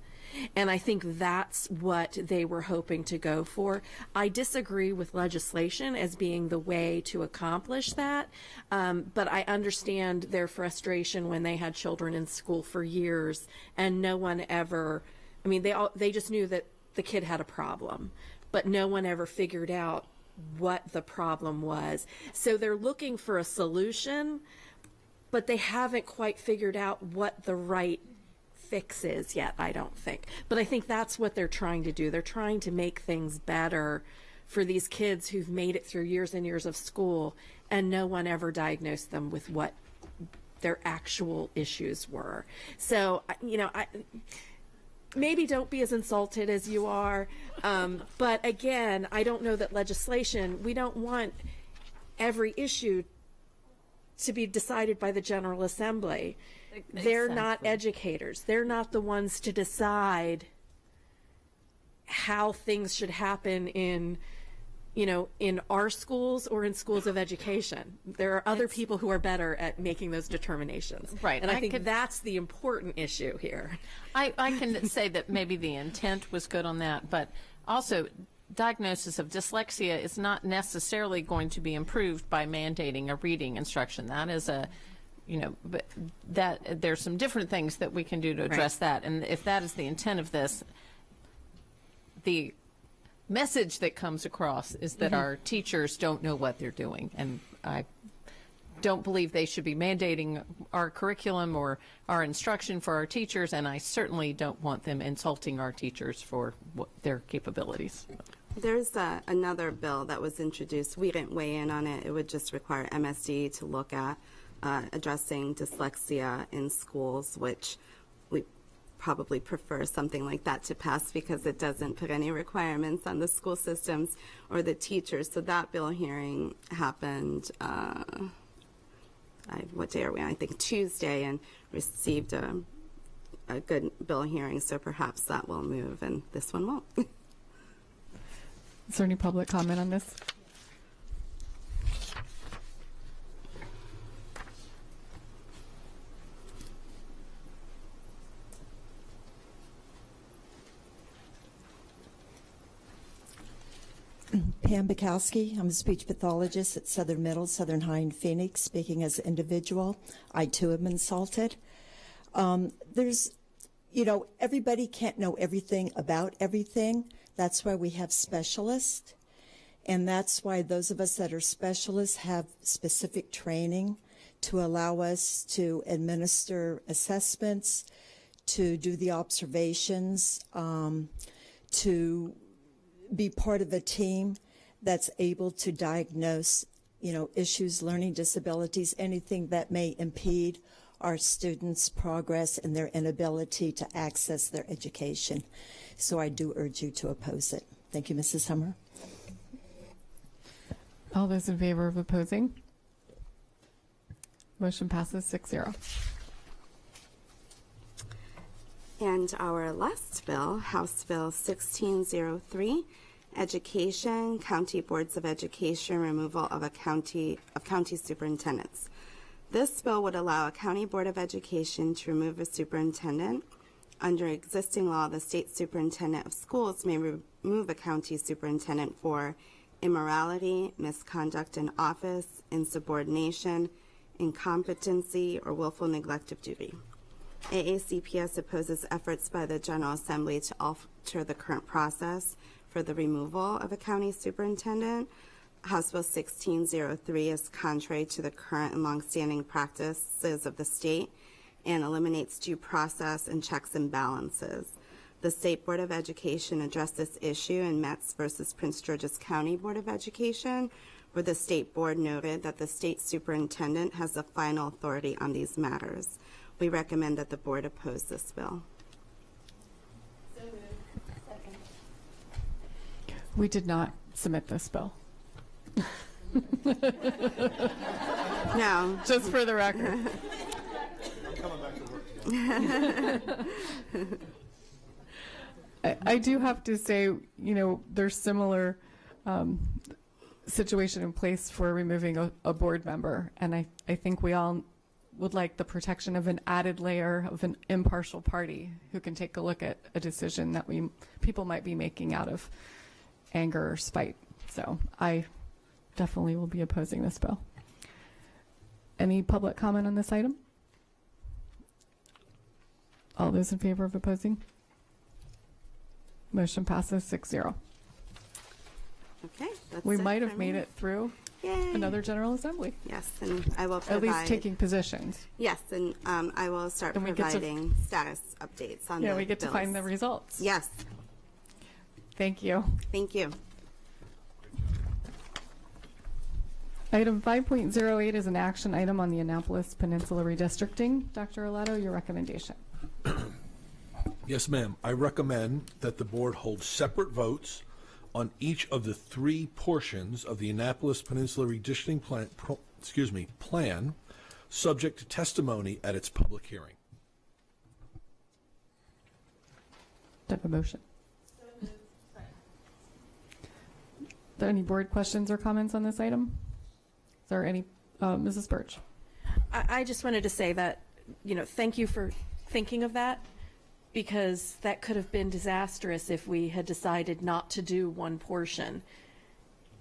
And I think that's what they were hoping to go for. I disagree with legislation as being the way to accomplish that, but I understand their frustration when they had children in school for years and no one ever, I mean, they just knew that the kid had a problem, but no one ever figured out what the problem was. So they're looking for a solution, but they haven't quite figured out what the right fix is yet, I don't think. But I think that's what they're trying to do. They're trying to make things better for these kids who've made it through years and years of school and no one ever diagnosed them with what their actual issues were. So, you know, maybe don't be as insulted as you are. But again, I don't know that legislation, we don't want every issue to be decided by the General Assembly. They're not educators. They're not the ones to decide how things should happen in, you know, in our schools or in schools of education. There are other people who are better at making those determinations. Right. And I think that's the important issue here. I can say that maybe the intent was good on that, but also diagnosis of dyslexia is not necessarily going to be improved by mandating a reading instruction. That is a, you know, but that there's some different things that we can do to address that. And if that is the intent of this, the message that comes across is that our teachers don't know what they're doing. And I don't believe they should be mandating our curriculum or our instruction for our teachers, and I certainly don't want them insulting our teachers for their capabilities. There's another bill that was introduced. We didn't weigh in on it. It would just require MSD to look at addressing dyslexia in schools, which we probably prefer something like that to pass because it doesn't put any requirements on the school systems or the teachers. So that bill hearing happened, what day are we on? I think Tuesday, and received a good bill hearing. So perhaps that will move and this one won't. Is there any public comment on this? Pam Bukowski. I'm a speech pathologist at Southern Middle, Southern High in Phoenix, speaking as an individual. I too am insulted. There's, you know, everybody can't know everything about everything. That's why we have specialists. And that's why those of us that are specialists have specific training to allow us to administer assessments, to do the observations, to be part of a team that's able to diagnose, you know, issues, learning disabilities, anything that may impede our students' progress and their inability to access their education. So I do urge you to oppose it. Thank you, Mrs. Hummer. All those in favor of opposing? Motion passes 6-0. And our last bill, House Bill 1603, Education, County Boards of Education, Removal of County Superintendents. This bill would allow a county board of education to remove a superintendent Under existing law, the state superintendent of schools may remove a county superintendent for immorality, misconduct in office, insubordination, incompetency, or willful neglect of duty. AACPS opposes efforts by the General Assembly to alter the current process for the removal of a county superintendent. House Bill 1603 is contrary to the current and longstanding practices of the state and eliminates due process and checks and balances. The State Board of Education addressed this issue in Metz versus Prince George's County Board of Education, where the State Board noted that the state superintendent has the final authority on these matters. We recommend that the board oppose this bill. We did not submit this bill. No. Just for the record. I do have to say, you know, there's similar situation in place for removing a board member, and I think we all would like the protection of an added layer of an impartial party who can take a look at a decision that people might be making out of anger or spite. So I definitely will be opposing this bill. Any public comment on this item? All those in favor of opposing? Motion passes 6-0. Okay, that's We it might for have made me. it through Yay. another General Assembly. Yes, and I will provide. At least taking positions. Yes, and I will start And we get to- providing status updates on the Yeah, we get to find the bills. results. Yes. Thank you. Thank you. Item 5.08 is an action item on the Annapolis Peninsula redistricting. Dr. Olato, your recommendation. Yes, ma'am. I recommend that the board hold separate votes on each of the three portions of the Annapolis Peninsula redistricting plan, subject to testimony at its public hearing. Do I have a motion? Are there any board questions or comments on this item? Is there any, Mrs. Birch? I just wanted to say that, you know, thank you for thinking of that, because that could have been disastrous if we had decided not to do one portion.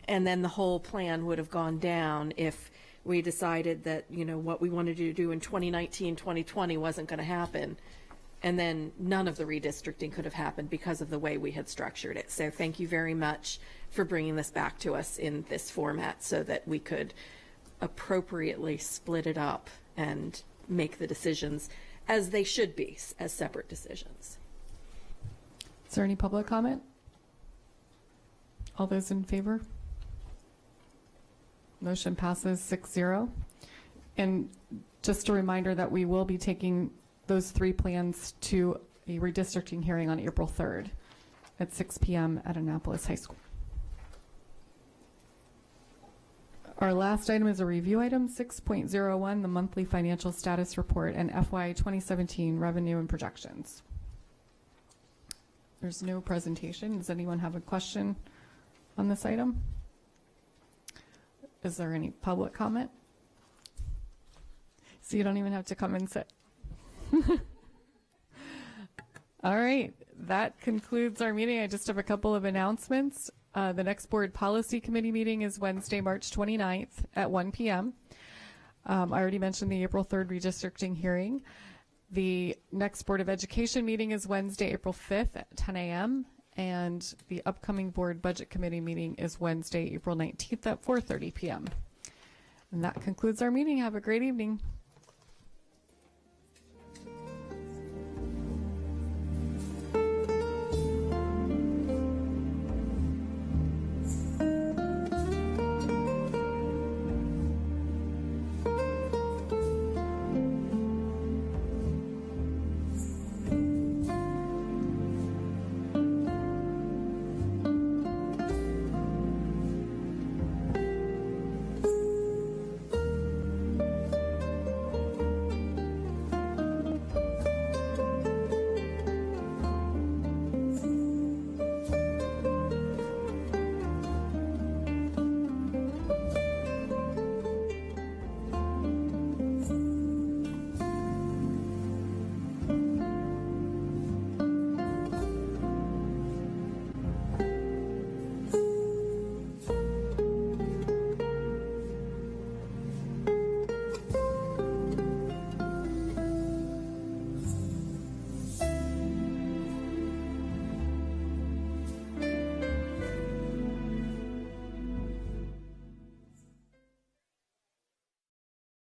And then the whole plan would have gone down if we decided that, you know, what we wanted to do in 2019, 2020 wasn't going to happen. And then none of the redistricting could have happened because of the way we had structured it. So thank you very much for bringing this back to us in this format so that we could appropriately split it up and make the decisions as they should be, as separate decisions. Is there any public comment? All those in favor? Motion passes 6-0. And just a reminder that we will be taking those three plans to a redistricting hearing on April 3rd at 6 p.m. at Annapolis High School. Our last item is a review item, 6.01, the monthly financial status report and FY 2017 revenue and projections. There's no presentation. Does anyone have a question on this item? Is there any public comment? So you don't even have to come and sit. All right, that concludes our meeting. I just have a couple of announcements. The next Board Policy Committee meeting is Wednesday, March 29th at 1 p.m. I already mentioned the April 3rd redistricting hearing. The next Board of Education meeting is Wednesday, April 5th at 10 a.m. And the upcoming Board Budget Committee meeting is Wednesday, April 19th at 4:30 p.m. And that concludes our meeting. Have a great evening.